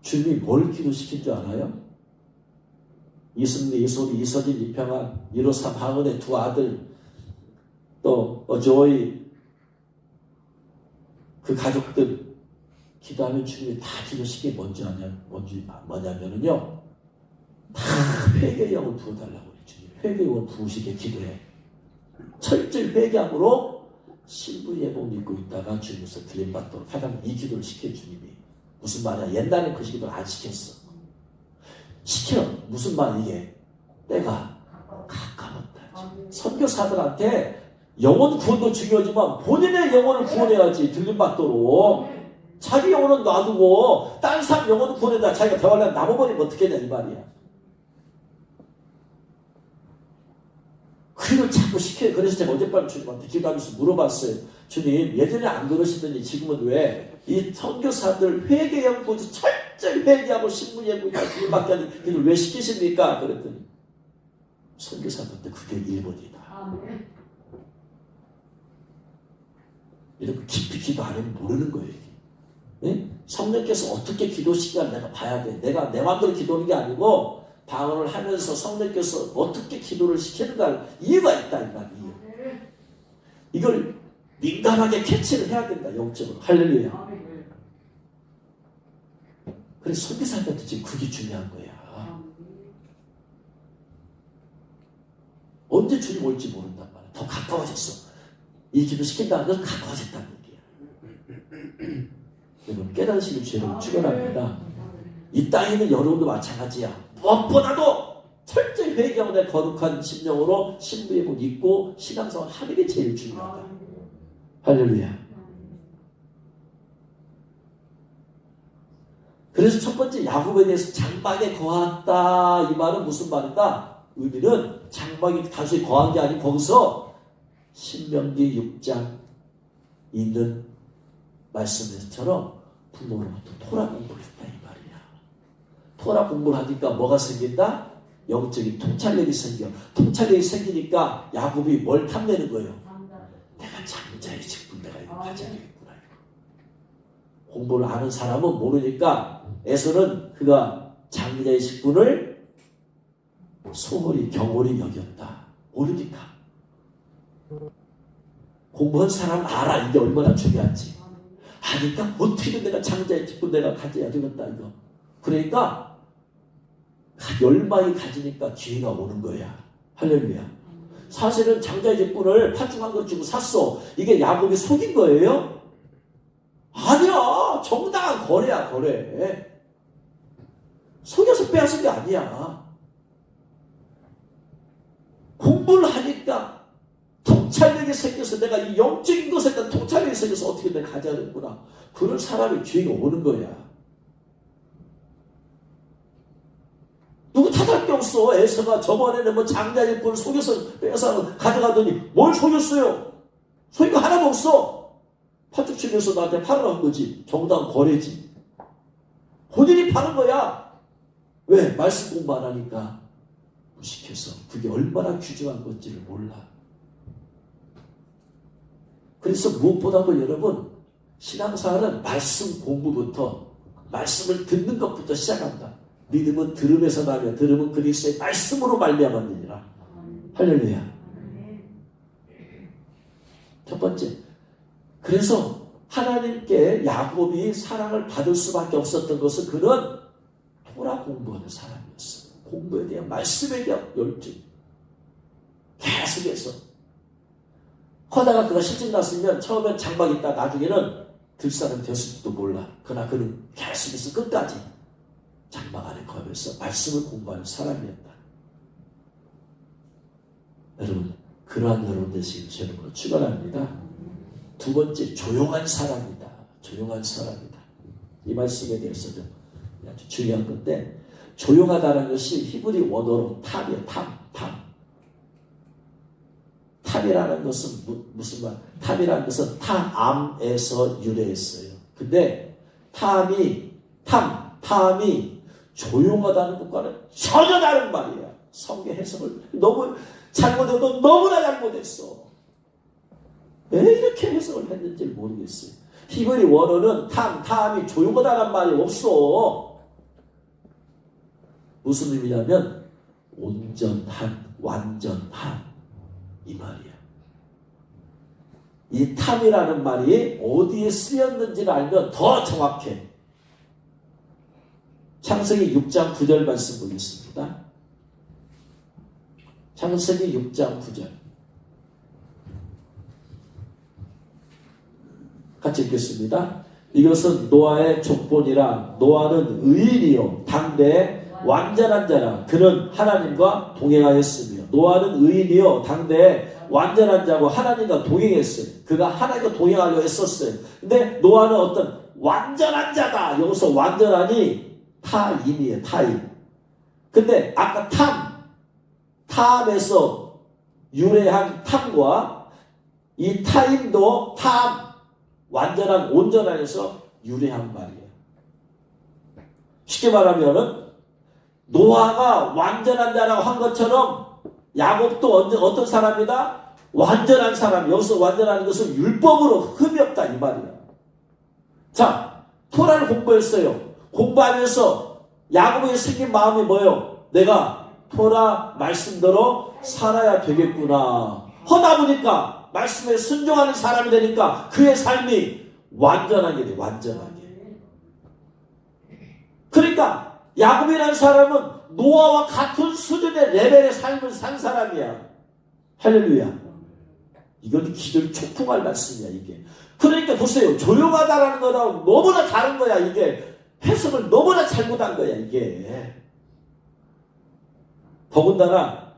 주님이 뭘 기도시킨 줄 알아요? 이승리, 이소리, 이서진, 이평환, 이로사, 방은의 두 아들, 또 조이, 그 가족들 기도하면 주님이 다 기도시킨 뭐냐면요, 다 회개의 영을 부어달라고 그래. 주님 회개의 영을 부으시게 기도해. 철저히 회개함으로 신부 예복 입고 있다가 주님께서 드림받도록 하다가 이 기도를 시켜. 주님이 무슨 말이야? 옛날에 그 기도를 안 시켰어. 시켜. 무슨 말 이게? 때가 가까웠다. 선교사들한테 영혼 구원도 중요하지만 본인의 영혼을 구원해야지. 들림받도록. 자기 영혼은 놔두고 딴 사람 영혼을 구원해다 자기가 대화를 남아버리면 어떻게 되냐 이 말이야. 그걸 자꾸 시켜요. 그래서 제가 어젯밤 주님한테 기도하면서 물어봤어요. 주님, 예전에 안 그러시더니 지금은 왜 이 선교사들 회개하고 철저히 회개하고 신부 예복이나 주님밖에 안 돼. 이걸 왜 시키십니까? 그랬더니 선교사들한테 그게 1번이다. 이렇게 깊이 기도 안 하면 모르는 거예요. 네? 성령께서 어떻게 기도시키냐 내가 봐야 돼. 내가 내 마음대로 기도하는 게 아니고 방언을 하면서 성령께서 어떻게 기도를 시키는가 이유가 있다. 이 말이에요. 이걸 민감하게 캐치를 해야 된다. 영적으로. 할렐루야. 그래서 선교사한테 지금 그게 중요한 거야. 언제 주님 올지 모른단 말이야. 더 가까워졌어. 이 기도 시킨다는 것은 가까워졌다는 얘기야. 여러분 깨달으시는 죄를 축원합니다. 이 땅에 있는 여러분도 마찬가지야. 무엇보다도 철저히 회개하고 내 거룩한 심령으로 신부의 복 입고 신앙생활 하는 게 제일 중요하다. 할렐루야. 그래서 첫 번째 야곱에 대해서 장막에 거하다 이 말은 무슨 말이다? 의미는 장막이 단순히 거한 게 아니고 거기서 신명기 6장 있는 말씀처럼 부모로부터 토라 공부를 했다 이 말이야. 토라 공부를 하니까 뭐가 생긴다? 영적인 통찰력이 생겨. 통찰력이 생기니까 야곱이 뭘 탐내는 거예요? 내가 장자의 직분 내가 이거 가져야 되겠구나. 공부를 아는 사람은 모르니까 에서는 그가 장자의 직분을 소홀히 경홀히 여겼다. 모르니까. 공부한 사람은 알아. 이게 얼마나 중요한지. 아니까 어떻게든 내가 장자의 직분 내가 가져야 되겠다 이거. 그러니까 열망이 가지니까 기회가 오는 거야. 할렐루야. 사실은 장자의 직분을 파충한 것 주고 샀어. 이게 야곱이 속인 거예요? 아니야. 정당한 거래야, 거래. 속여서 빼앗은 게 아니야. 공부를 하니까 통찰력이 생겨서 내가 이 영적인 것에 대한 통찰력이 생겨서 어떻게 내가 가져야 되는구나. 그런 사람의 기회가 오는 거야. 누구 탓할 게 없어. 에서가 저번에는 뭐 장자의 뿔 속여서 빼서 가져가더니 뭘 속였어요? 속인 거 하나도 없어. 파죽치면서 나한테 팔으라고 한 거지. 정당한 거래지. 본인이 파는 거야. 왜? 말씀 공부 안 하니까 무식해서. 그게 얼마나 귀중한 건지를 몰라. 그래서 무엇보다도 여러분 신앙생활은 말씀 공부부터 말씀을 듣는 것부터 시작한다. 믿음은 들음에서 나며 들음은 그리스도의 말씀으로 말미암았느니라. 할렐루야. 첫 번째, 그래서 하나님께 야곱이 사랑을 받을 수밖에 없었던 것은 그는 토라 공부하는 사람이었어. 공부에 대한 말씀에 대한 열정 계속해서 하다가 그가 실증 났으면 처음엔 장막 있다 나중에는 들사람 되었을지도 몰라. 그러나 그는 계속해서 끝까지 장막 안에 거하면서 말씀을 공부하는 사람이었다. 여러분, 그러한 여러분 되시길 주님으로 축원합니다. 두 번째, 조용한 사람이다. 조용한 사람이다. 이 말씀에 대해서도 아주 중요한 건데, 조용하다는 것이 히브리 원어로 탐이에요. 탐. 탐이라는 것은 무슨 말? 탐이라는 것은 탐에서 유래했어요. 근데 탐이 조용하다는 것과는 전혀 다른 말이야. 성경 해석을 너무 잘못해도 너무나 잘못했어. 왜 이렇게 해석을 했는지 모르겠어요. 히브리 원어는 탐이 조용하다는 말이 없어. 무슨 의미냐면 온전한, 완전한 이 말이야. 이 탐이라는 말이 어디에 쓰였는지를 알면 더 정확해. 창세기 6장 9절 말씀 보겠습니다. 창세기 6장 9절 같이 읽겠습니다. 이것은 노아의 족본이라. 노아는 의인이요 당대에 완전한 자라. 그는 하나님과 동행하였으며. 노아는 의인이요 당대에 완전한 자고 하나님과 동행했어요. 그가 하나님과 동행하려고 했었어요. 근데 노아는 어떤 완전한 자다. 여기서 완전하니 타임이에요. 타임. 근데 아까 탐에서 유래한 탐과 이 타임도 완전한 온전한에서 유래한 말이에요. 쉽게 말하면은 노아가 완전한 자라고 한 것처럼 야곱도 어떤 사람이다? 완전한 사람. 여기서 완전한 것은 율법으로 흠이 없다 이 말이에요. 자, 토라를 공부했어요. 공부하면서 야곱에게 생긴 마음이 뭐예요? 내가 토라 말씀대로 살아야 되겠구나. 하다 보니까 말씀에 순종하는 사람이 되니까 그의 삶이 완전하게 돼. 완전하게. 그러니까 야곱이라는 사람은 노아와 같은 수준의 레벨의 삶을 산 사람이야. 할렐루야. 이건 기도를 촉풍할 말씀이야 이게. 그러니까 보세요. 조용하다라는 거랑 너무나 다른 거야 이게. 해석을 너무나 잘못한 거야 이게. 더군다나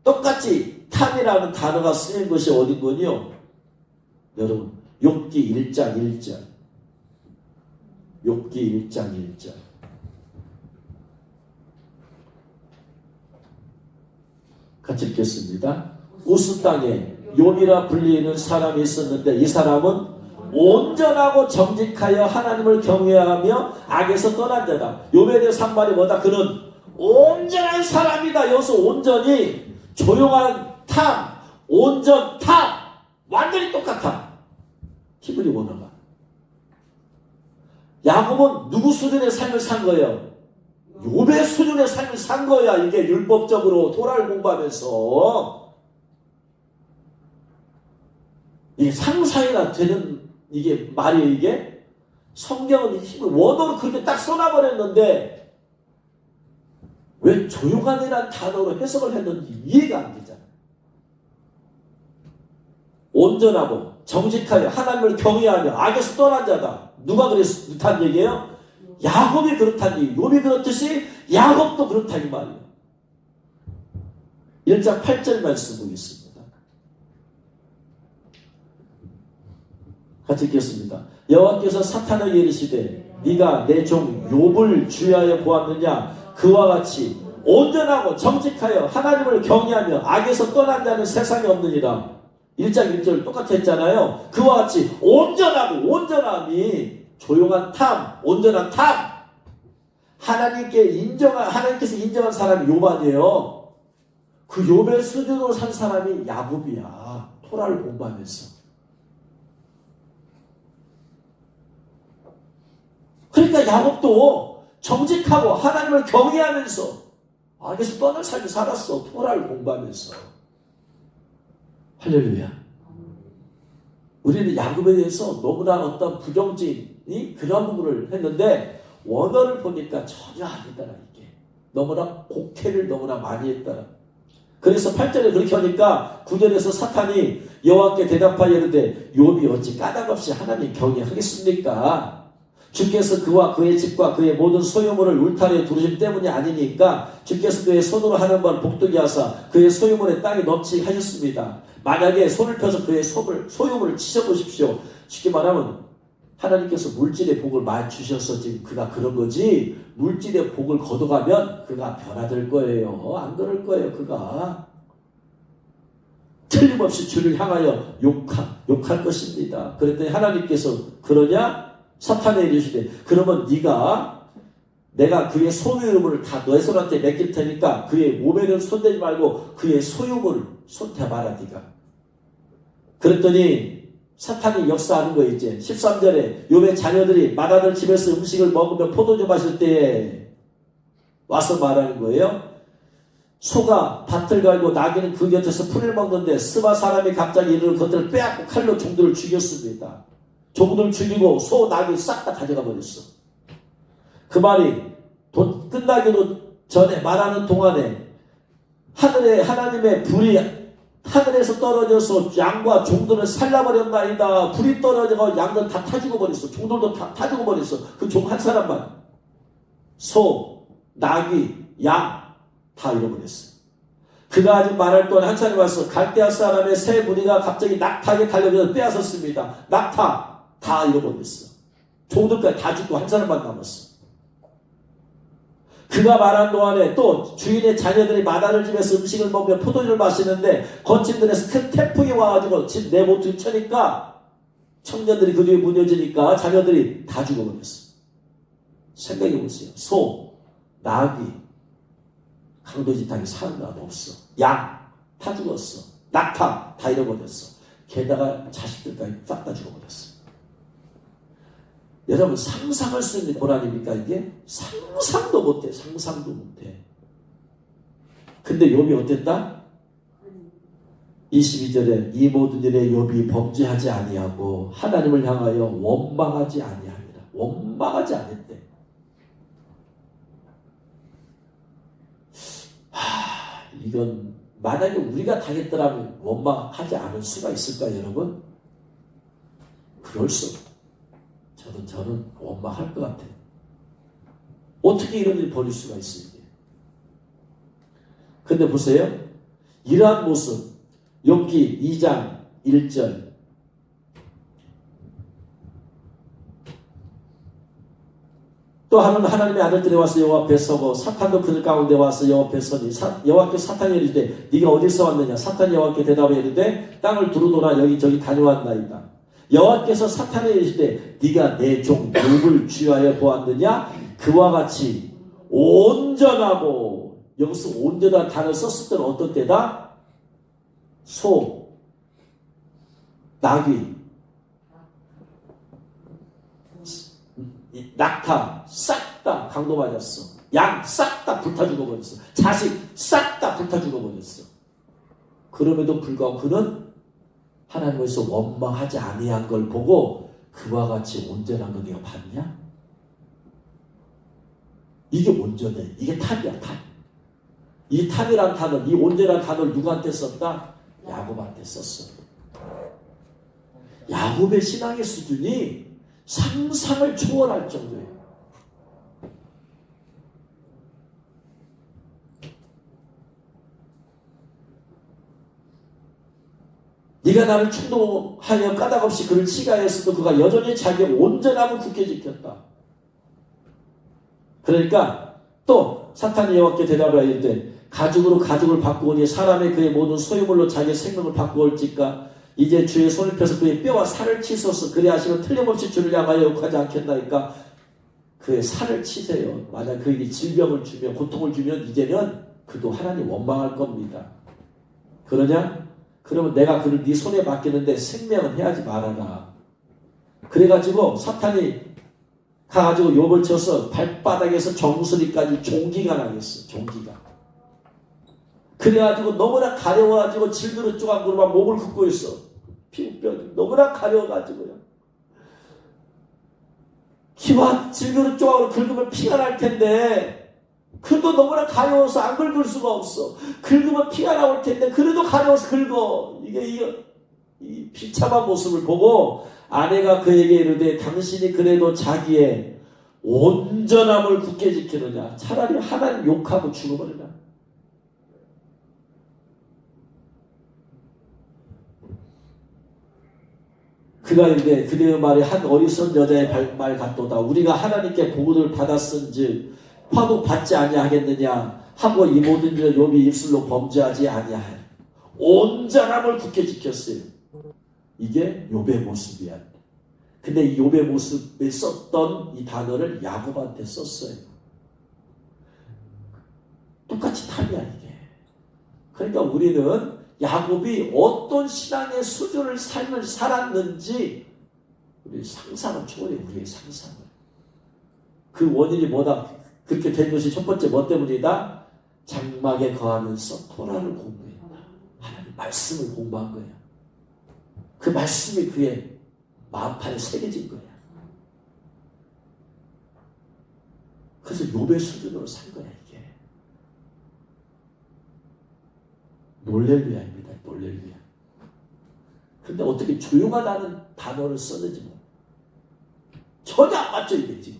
똑같이 탐이라는 단어가 쓰인 것이 어딘군요. 여러분 욥기 1장 1절. 욥기 1장 1절. 같이 읽겠습니다. 우스 땅에 욥이라 불리는 사람이 있었는데 이 사람은 온전하고 정직하여 하나님을 경외하며 악에서 떠난 자다. 욥에 대해서 한 말이 뭐다? 그는 온전한 사람이다. 여기서 온전히 조용한 탐, 온전 탐, 완전히 똑같아. 히브리 원어가. 야곱은 누구 수준의 삶을 산 거예요? 욥의 수준의 삶을 산 거야. 이게 율법적으로 토라를 공부하면서. 이게 상상이나 되는 이게 말이에요. 이게 성경은 히브리 원어로 그렇게 딱 써놔버렸는데 왜 조용한이라는 단어로 해석을 했는지 이해가 안 되잖아요. 온전하고 정직하여 하나님을 경외하며 악에서 떠난 자다. 누가 그렇다는 얘기예요? 야곱이 그렇다는 얘기. 욥이 그렇듯이 야곱도 그렇다 이 말이에요. 1장 8절 말씀 보겠습니다. 같이 읽겠습니다. 여호와께서 사탄에게 이르시되 네가 내 종 욥을 주의하여 보았느냐? 그와 같이 온전하고 정직하여 하나님을 경외하며 악에서 떠난 자는 세상에 없느니라. 1장 1절 똑같이 했잖아요. 그와 같이 온전하고 온전함이 조용한 탐, 온전한 탐. 하나님께서 인정한 사람이 욥 아니에요. 그 욥의 수준으로 산 사람이 야곱이야. 토라를 공부하면서. 그러니까 야곱도 정직하고 하나님을 경외하면서 악에서 떠날 삶을 살았어. 토라를 공부하면서. 할렐루야. 우리는 야곱에 대해서 너무나 어떤 부정적인 그런 부분을 했는데 원어를 보니까 전혀 아니더라. 이게 너무나 곡해를 너무나 많이 했더라. 그래서 8절에 그렇게 하니까 9절에서 사탄이 여호와께 대답하여 이르되 욥이 어찌 까닭없이 하나님 경외하겠습니까? 주께서 그와 그의 집과 그의 모든 소유물을 울타리에 두르심 때문이 아니니까 주께서 그의 손으로 하는 바를 복되게 하사 그의 소유물에 땅이 넘치게 하셨습니다. 만약에 손을 펴서 그의 소유물을 치셔보십시오. 쉽게 말하면 하나님께서 물질의 복을 많이 주셔서 지금 그가 그런 거지, 물질의 복을 걷어가면 그가 변화될 거예요. 안 그럴 거예요. 그가 틀림없이 주를 향하여 욕할 것입니다. 그랬더니 하나님께서 그러냐? 사탄에 이르시되 그러면 내가 그의 소유물을 다 너의 손한테 맡길 테니까 그의 몸에는 손대지 말고 그의 소유물을 손대봐라 네가. 그랬더니 사탄이 역사하는 거 이제 13절에 욥의 자녀들이 맏아들 집에서 음식을 먹으며 포도주 마실 때에 와서 말하는 거예요. 소가 밭을 갈고 나귀는 그 곁에서 풀을 먹는데 스바 사람이 갑자기 이르러 그들을 빼앗고 칼로 종들을 죽였습니다. 종들 죽이고 소, 나귀 싹 다 가져가 버렸어. 그 말이 끝나기도 전에 말하는 동안에 하늘에 하나님의 불이 하늘에서 떨어져서 양과 종들을 살라버렸나이다. 불이 떨어져서 양들 다 타 죽어버렸어. 종들도 다 죽어 버렸어. 그 종 한 사람만. 소, 나귀, 양 다 잃어버렸어. 그가 아직 말할 동안 한 사람이 와서 갈대아 사람의 세 무리가 갑자기 낙타에게 달려들어서 빼앗았습니다. 낙타 다 잃어버렸어. 종들까지 다 죽고 한 사람만 남았어. 그가 말한 동안에 또 주인의 자녀들이 맏아들 집에서 음식을 먹으며 포도주를 마시는데 거친들에서 큰 태풍이 와가지고 집 내모퉁이 쳐니까 청년들이 그 뒤에 무너지니까 자녀들이 다 죽어버렸어. 생각해보세요. 소, 나귀, 강도짓하게 사는 나도 없어. 양 다 죽었어. 낙타 다 잃어버렸어. 게다가 자식들까지 싹 다 죽어버렸어. 여러분 상상할 수 있는 고난입니까 이게? 상상도 못해. 상상도 못해. 근데 욥이 어땠다? 22절에 이 모든 일에 욥이 범죄하지 아니하고 하나님을 향하여 원망하지 아니하니라. 원망하지 않았대. 이건 만약에 우리가 당했더라면 원망하지 않을 수가 있을까요 여러분? 그럴 수 없어요. 저는 원망할 것 같아요. 어떻게 이런 일이 벌일 수가 있을까요? 근데 보세요. 이러한 모습 욥기 2장 1절 또 하나님의 아들들이 와서 여호와 앞에 서고 사탄도 그들 가운데 와서 여호와 앞에 서니 여호와께서 사탄이 이르되 네가 어디서 왔느냐? 사탄이 여호와께 대답해 이르되 땅을 두루돌아 여기저기 다녀왔나이다. 여호와께서 사탄에 이르시되 네가 내 종 욥을 주의하여 보았느냐? 그와 같이 온전하고, 여기서 온전한 단어 썼을 때는 어떤 때다? 소, 나귀, 낙타 싹 다 강도 맞았어. 양 싹 다 불타 죽어버렸어. 자식 싹 다 불타 죽어버렸어. 그럼에도 불구하고 그는 하나님께서 원망하지 아니한 걸 보고 그와 같이 온전한 거 네가 봤냐? 이게 온전해. 이게 탑이야, 탑. 이 탑이란 단어, 이 온전한 단어를 누구한테 썼다? 야곱한테 썼어. 야곱의 신앙의 수준이 상상을 초월할 정도예요. 네가 나를 충동하여 까닭없이 그를 치가했어도 그가 여전히 자기의 온전함을 굳게 지켰다. 그러니까 또 사탄이 여호와께 대답하여 이르되 가죽으로 가죽을 바꾸오니 사람의 그의 모든 소유물로 자기의 생명을 바꾸올지까 이제 주의 손을 펴서 그의 뼈와 살을 치소서. 그래 하시면 틀림없이 주를 향하여 욕하지 않겠나이까. 그의 살을 치세요. 만약 그에게 질병을 주면 고통을 주면 이제는 그도 하나님 원망할 겁니다. 그러냐? 그러면 내가 그를 네 손에 맡기는데 생명은 해하지 말아라. 그래가지고 사탄이 가가지고 욥을 쳐서 발바닥에서 정수리까지 종기가 나겠어. 종기가. 그래가지고 너무나 가려워가지고 질그릇 조각으로만 목을 긋고 있어. 피부뼈 너무나 가려워가지고요. 키와 질그릇 조각으로 긁으면 피가 날 텐데 그래도 너무나 가려워서 안 긁을 수가 없어. 긁으면 피가 나올 텐데 그래도 가려워서 긁어. 이 비참한 모습을 보고 아내가 그에게 이르되 당신이 그래도 자기의 온전함을 굳게 지키느냐. 차라리 하나님 욕하고 죽어버리라. 그가 이르되 그대의 말이 한 어리석은 여자의 말 같도다. 우리가 하나님께 보고를 받았은즉 화도 받지 아니하겠느냐 하고 이 모든 일을 욥이 입술로 범죄하지 아니하여 온전함을 굳게 지켰어요. 이게 욥의 모습이야. 근데 이 욥의 모습에 썼던 이 단어를 야곱한테 썼어요. 똑같이 탑이야 이게. 그러니까 우리는 야곱이 어떤 신앙의 수준을 삶을 살았는지 우리 상상을 초월해. 우리의 상상을. 그 원인이 뭐다? 그렇게 된 것이 첫 번째 뭐 때문이다? 장막에 거하면서 토라를 공부했다. 하나님 말씀을 공부한 거야. 그 말씀이 그의 마음판에 새겨진 거야. 그래서 욥의 수준으로 산 거야 이게. 놀렐루야입니다. 놀렐루야. 근데 어떻게 조용하다는 단어를 썼는지 뭐. 전혀 안 맞죠 이게 지금.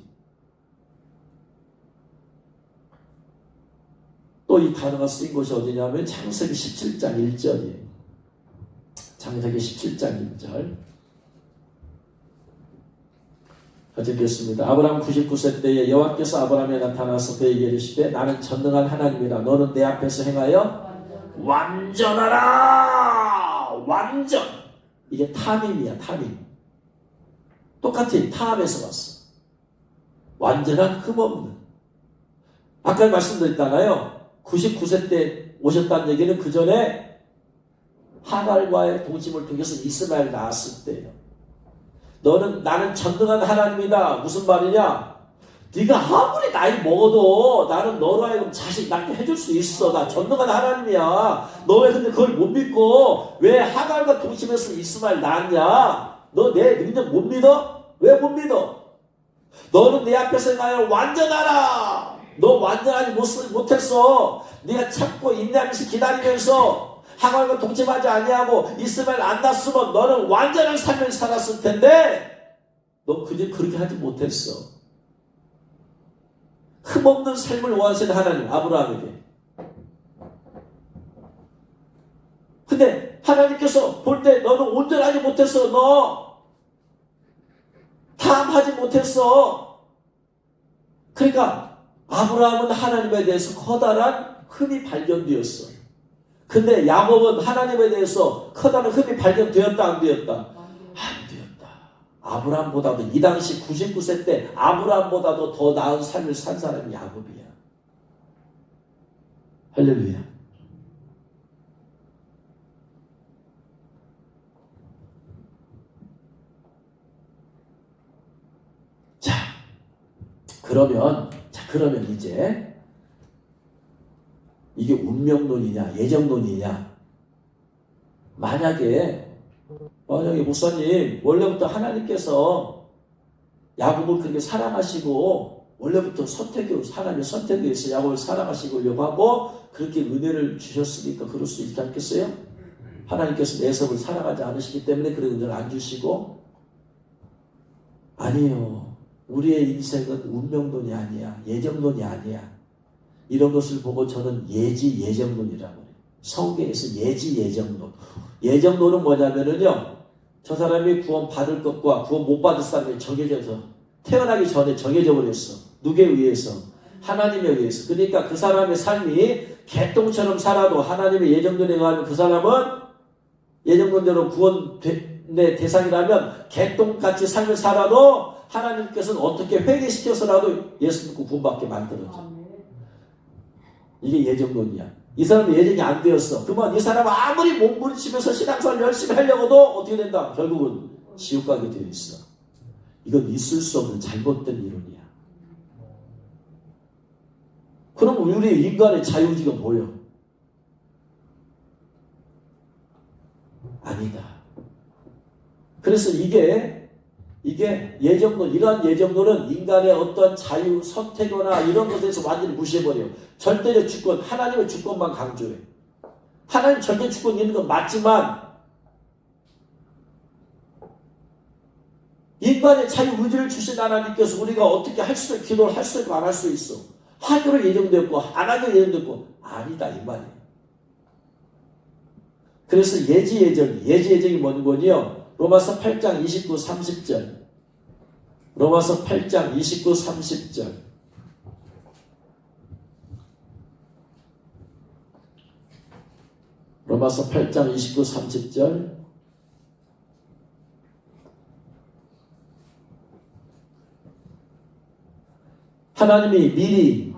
또 이 단어가 쓰인 곳이 어디냐면 창세기 17장 1절이에요. 창세기 17장 1절. 같이 읽겠습니다. 아브라함 99세 때에 여호와께서 아브라함에 나타나서 그에게 이르시되 나는 전능한 하나님이라. 너는 내 앞에서 행하여 완전하라. 완전. 이게 타임이야. 타임. 똑같이 타임에서 왔어. 완전한 흠없는. 아까 말씀드렸잖아요. 99세 때 오셨다는 얘기는 그 전에 하갈과의 동침을 통해서 이스마엘 낳았을 때예요. 나는 전능한 하나님이다. 무슨 말이냐? 네가 아무리 나이 먹어도 나는 너로 하여금 자식 낳게 해줄 수 있어. 나 전능한 하나님이야. 너 왜 근데 그걸 못 믿고 왜 하갈과 동침해서 이스마엘 낳았냐? 너 내 능력 못 믿어? 왜 못 믿어? 너는 내 앞에서 행하여 완전하라. 너 완전하지 못했어. 네가 참고 인내하면서 기다리면서 하갈과 동침하지 아니하고 이스마엘 안 낳았으면 너는 완전한 삶을 살았을 텐데 너 그렇게 하지 못했어. 흠없는 삶을 원하시는 하나님 아브라함에게. 근데 하나님께서 볼 때 너는 온전하지 못했어. 너 탐하지 못했어. 그러니까 아브라함은 하나님에 대해서 커다란 흠이 발견되었어. 근데 야곱은 하나님에 대해서 커다란 흠이 발견되었다 안 되었다? 안 되었다. 아브라함보다도 이 당시 99세 때 아브라함보다도 더 나은 삶을 산 사람이 야곱이야. 할렐루야. 그러면 이제 이게 운명론이냐 예정론이냐. 만약에 목사님 원래부터 하나님께서 야곱을 그렇게 사랑하시고 원래부터 하나님의 선택에 의해서 야곱을 사랑하시려고 하고 그렇게 은혜를 주셨으니까 그럴 수 있지 않겠어요? 하나님께서 에서를 사랑하지 않으시기 때문에 그런 은혜를 안 주시고. 아니에요. 우리의 인생은 운명론이 아니야. 예정론이 아니야. 이런 것을 보고 저는 예정론이라고 해요. 성경에서 예정론. 예정론은 뭐냐면은요, 저 사람이 구원 받을 것과 구원 못 받을 사람이 정해져서 태어나기 전에 정해져 버렸어. 누구에 의해서? 하나님에 의해서. 그러니까 그 사람의 삶이 개똥처럼 살아도 하나님의 예정론에 의하면 그 사람은 예정론대로 구원의 대상이라면 개똥같이 삶을 살아도 하나님께서는 어떻게 회개시켜서라도 예수 믿고 구원받게 만들어줘. 이게 예정론이야. 이 사람은 예정이 안 되었어. 그러면 이 사람은 아무리 몸부림치면서 신앙생활 열심히 하려고도 어떻게 된다? 결국은 지옥 가게 되어 있어. 이건 있을 수 없는 잘못된 이론이야. 그럼 우리 인간의 자유의지가 뭐예요? 아니다. 그래서 이게 예정론, 이러한 예정론은 인간의 어떤 자유, 선택이나 이런 것에서 완전히 무시해버려요. 절대적 주권, 하나님의 주권만 강조해. 하나님 절대 주권이 있는 건 맞지만 인간의 자유 의지를 주신 하나님께서 우리가 어떻게 기도를 할 수 있고 안 할 수 있어. 하기로 예정되었고 안 하기로 예정되었고 아니다 이 말이에요. 그래서 예지예정이 뭔 거니요? 로마서 8장 29, 30절. 로마서 8장 29, 30절. 로마서 8장 29, 30절. 하나님이 미리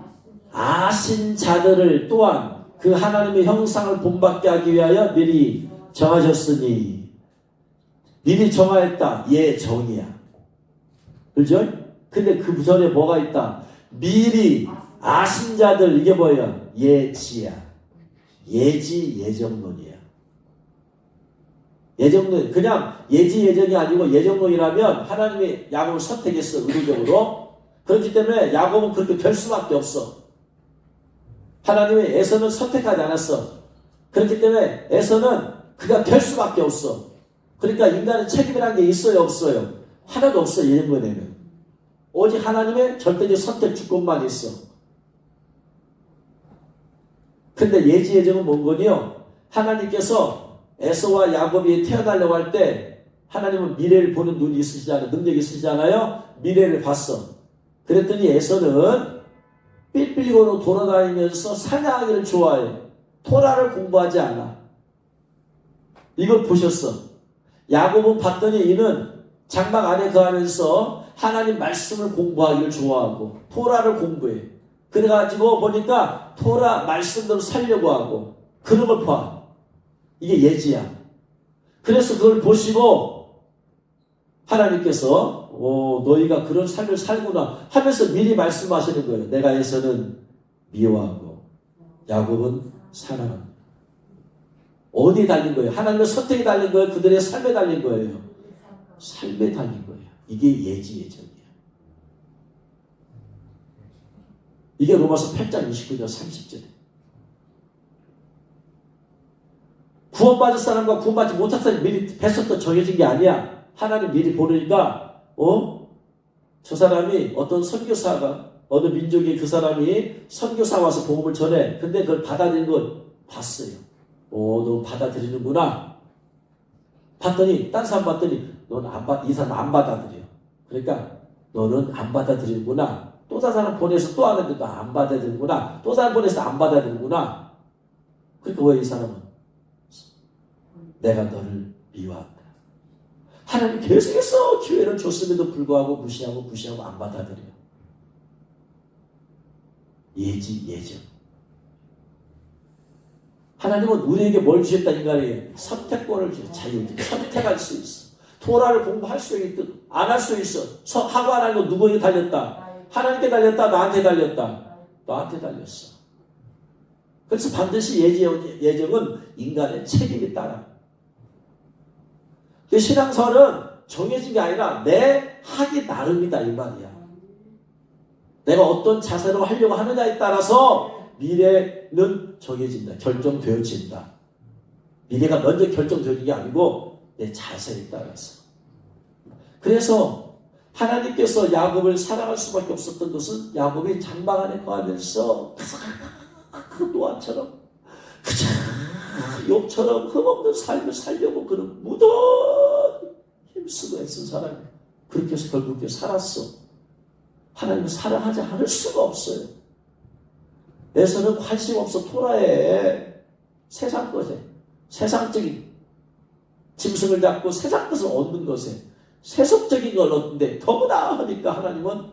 아신 자들을 또한 그 하나님의 형상을 본받게 하기 위하여 미리 정하셨으니. 미리 정하였다. 예정이야. 그죠? 근데 그 전에 뭐가 있다? 미리 아신 자들, 이게 뭐예요? 예지야. 예정론이야. 예정론, 그냥 예정이 아니고 예정론이라면 하나님이 야곱을 선택했어, 의도적으로. 그렇기 때문에 야곱은 그렇게 될 수밖에 없어. 하나님이 에서는 선택하지 않았어. 그렇기 때문에 에서는 그가 될 수밖에 없어. 그러니까 인간의 책임이라는 게 있어요, 없어요? 하나도 없어, 예정론에는. 오직 하나님의 절대적 선택 주권만 있어. 근데 예정은 뭔 거니요? 하나님께서 에서와 야곱이 태어나려고 할 때 하나님은 미래를 보는 눈이 있으시잖아요. 능력이 있으시잖아요. 미래를 봤어. 그랬더니 에서는 삘삘거리고 돌아다니면서 사냥하기를 좋아해. 토라를 공부하지 않아. 이걸 보셨어. 야곱은 봤더니 이는 장막 안에 거하면서 하나님 말씀을 공부하기를 좋아하고 토라를 공부해. 그래가지고 보니까 토라 말씀대로 살려고 하고 그런 걸 봐. 이게 예지야. 그래서 그걸 보시고 하나님께서 너희가 그런 삶을 살구나 하면서 미리 말씀하시는 거예요. 내가 에서는 미워하고 야곱은 사랑한다. 어디에 달린 거예요? 하나님의 선택에 달린 거예요? 그들의 삶에 달린 거예요? 삶에 달린 거예요. 이게 예정이야. 이게 로마서 8장 29절 30절이에요. 구원받을 사람과 구원받지 못할 사람이 미리 뱃속부터 정해진 게 아니야. 하나님 미리 보니까 저 사람이 어떤 선교사가 어느 민족의 그 사람이 선교사 와서 복음을 전해. 근데 그걸 받아들이는 걸 봤어요. 너 받아들이는구나. 봤더니 딴 사람 봤더니 이 사람 안 받아들여. 그러니까 너는 안 받아들이는구나. 또 다른 사람 보내서 또 하는데 너 안 받아들이는구나. 또 다른 보내서 안 받아들이는구나. 그러니까 왜 이 사람은 내가 너를 미워한다. 하나님 계속해서 기회를 줬음에도 불구하고 무시하고 안 받아들여. 예정. 하나님은 우리에게 뭘 주셨다? 인간에게 선택권을 주셨다. 자유를 선택할 수 있어. 토라를 공부할 수 있든 안 할 수 있어. 하고 안 하고 누구에게 달렸다? 하나님께 달렸다? 나한테 달렸다? 너한테 달렸어. 그래서 반드시 예정은 인간의 책임이 따라. 그 신앙생활은 정해진 게 아니라 내 하기 나름이다 이 말이야. 내가 어떤 자세로 하려고 하느냐에 따라서 미래는 정해진다. 결정되어진다. 미래가 먼저 결정되는 게 아니고 내 자세에 따라서. 그래서 하나님께서 야곱을 사랑할 수밖에 없었던 것은 야곱이 장막 안에 거하면서 그 노아처럼 그저 욥처럼 흠없는 삶을 살려고 그는 무던히 힘쓰고 애쓴 사람이 그렇게 해서 결국에 살았어. 하나님을 사랑하지 않을 수가 없어요. 에서는 관심 없어. 토라에 세상 것에 세상적인 짐승을 잡고 세상 것을 얻는 것에 세속적인 걸 얻는데 더구나 하니까 하나님은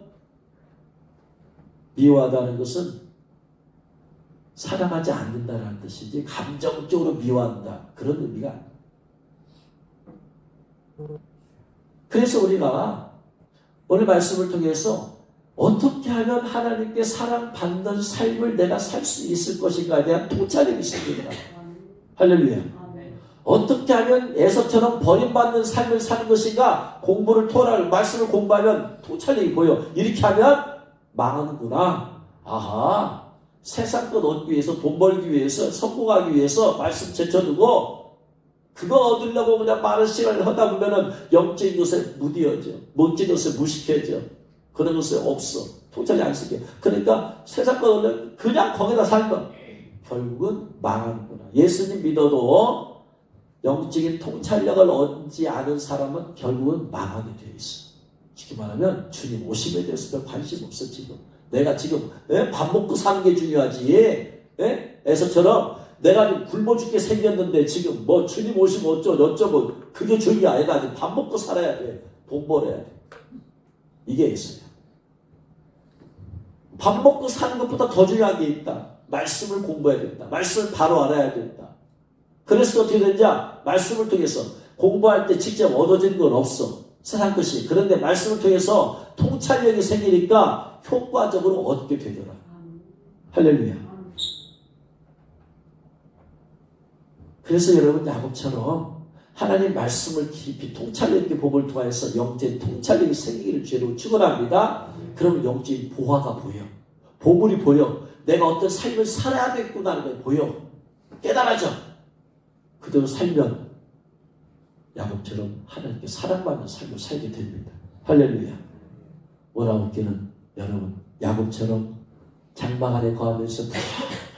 미워하다는 것은 사랑하지 않는다는 뜻이지 감정적으로 미워한다 그런 의미가 아니에요. 그래서 우리가 오늘 말씀을 통해서 어떻게 하면 하나님께 사랑받는 삶을 내가 살 수 있을 것인가에 대한 통찰력이 있습니다. 할렐루야. 어떻게 하면 에서처럼 버림받는 삶을 사는 것인가? 공부를 토라를 말씀을 공부하면 통찰력이 보여. 이렇게 하면 망하는구나. 아하. 세상 것 얻기 위해서 돈 벌기 위해서 성공하기 위해서 말씀 제쳐두고 그거 얻으려고 그냥 많은 시간을 하다 보면은 영적인 것에 무디어져. 멋진 것에 무식해져. 그런 것이 없어. 통찰이 안 쓰게. 그러니까 세상 것 얻으면 그냥 거기다 살면 결국은 망하는구나. 예수님 믿어도 영적인 통찰력을 얻지 않은 사람은 결국은 망하게 되어 있어. 쉽게 말하면 주님 오심에 대해서 별 관심 없어 지금. 내가 지금 밥 먹고 사는 게 중요하지. 에서처럼 내가 지금 굶어 죽게 생겼는데 지금 뭐 주님 오시면 어쩌고 그게 중요해. 내가 지금 밥 먹고 살아야 돼. 돈 벌어야 돼. 이게 있어요. 밥 먹고 사는 것보다 더 중요한 게 있다. 말씀을 공부해야 된다. 말씀을 바로 알아야 된다. 그래서 어떻게 되는지 말씀을 통해서 공부할 때 직접 얻어진 건 없어. 세상 것이. 그런데 말씀을 통해서 통찰력이 생기니까 효과적으로 얻게 되더라. 할렐루야. 그래서 여러분 야곱처럼 하나님 말씀을 깊이 통찰력 있게 복을 통해서 영적인 통찰력이 생기기를 주로 축원합니다. 그러면 영적인 보화가 보여. 보물이 보여. 내가 어떤 삶을 살아야 되겠구나 하는 게 보여. 깨달아져. 그대로 살면 야곱처럼 하나님께 사랑받는 삶을 살게 됩니다. 할렐루야. 원하옵기는 여러분 야곱처럼 장막 안에 거하면서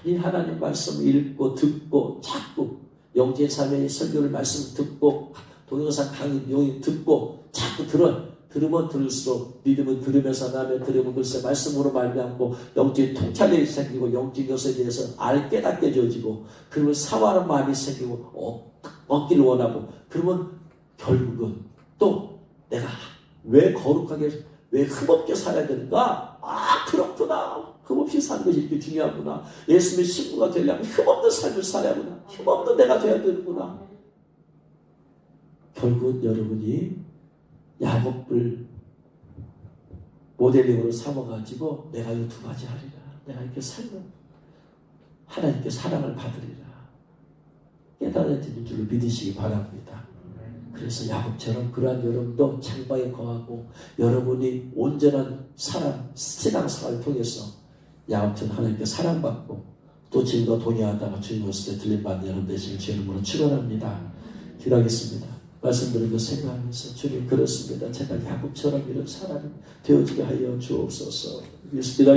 이 하나님 말씀을 읽고 듣고 자꾸 영적인 삶의 설교를 말씀 듣고 동영상 강의 용이 듣고 자꾸 들으면 들을수록 믿음은 들으면서 나면 들으면 글쎄 말씀으로 말미암고 영적인 통찰력이 생기고 영적인 것에 대해서 깨닫게 되어지고 그러면 사모하는 마음이 생기고 얻기를 원하고 그러면 결국은 또 내가 왜 거룩하게 왜 흠없게 살아야 되는가? 그렇구나. 흠없이 사는 것이 이렇게 중요하구나. 예수님의 신부가 되려면 흠없는 삶을 살아야 하구나. 흠없는 내가 돼야 되는구나. 결국은 여러분이 야곱을 모델링으로 삼아가지고 내가 이 두 가지 하리라. 내가 이렇게 살면 하나님께 사랑을 받으리라. 깨달아지는 줄로 믿으시기 바랍니다. 그래서 야곱처럼 그러한 여러분도 장막에 거하고 여러분이 온전한 신앙생활을 통해서 야곱처럼 하나님께 사랑받고 또 주님과 동의하다가 주님 오실 때 들림받는 여러분 되시길 주의 이름으로 축원합니다. 기도하겠습니다. 말씀 드린 거 생각하면서 주님 그렇습니다. 제가 야곱처럼 이런 사람이 되어지게 하여 주옵소서. 기도하겠습니다.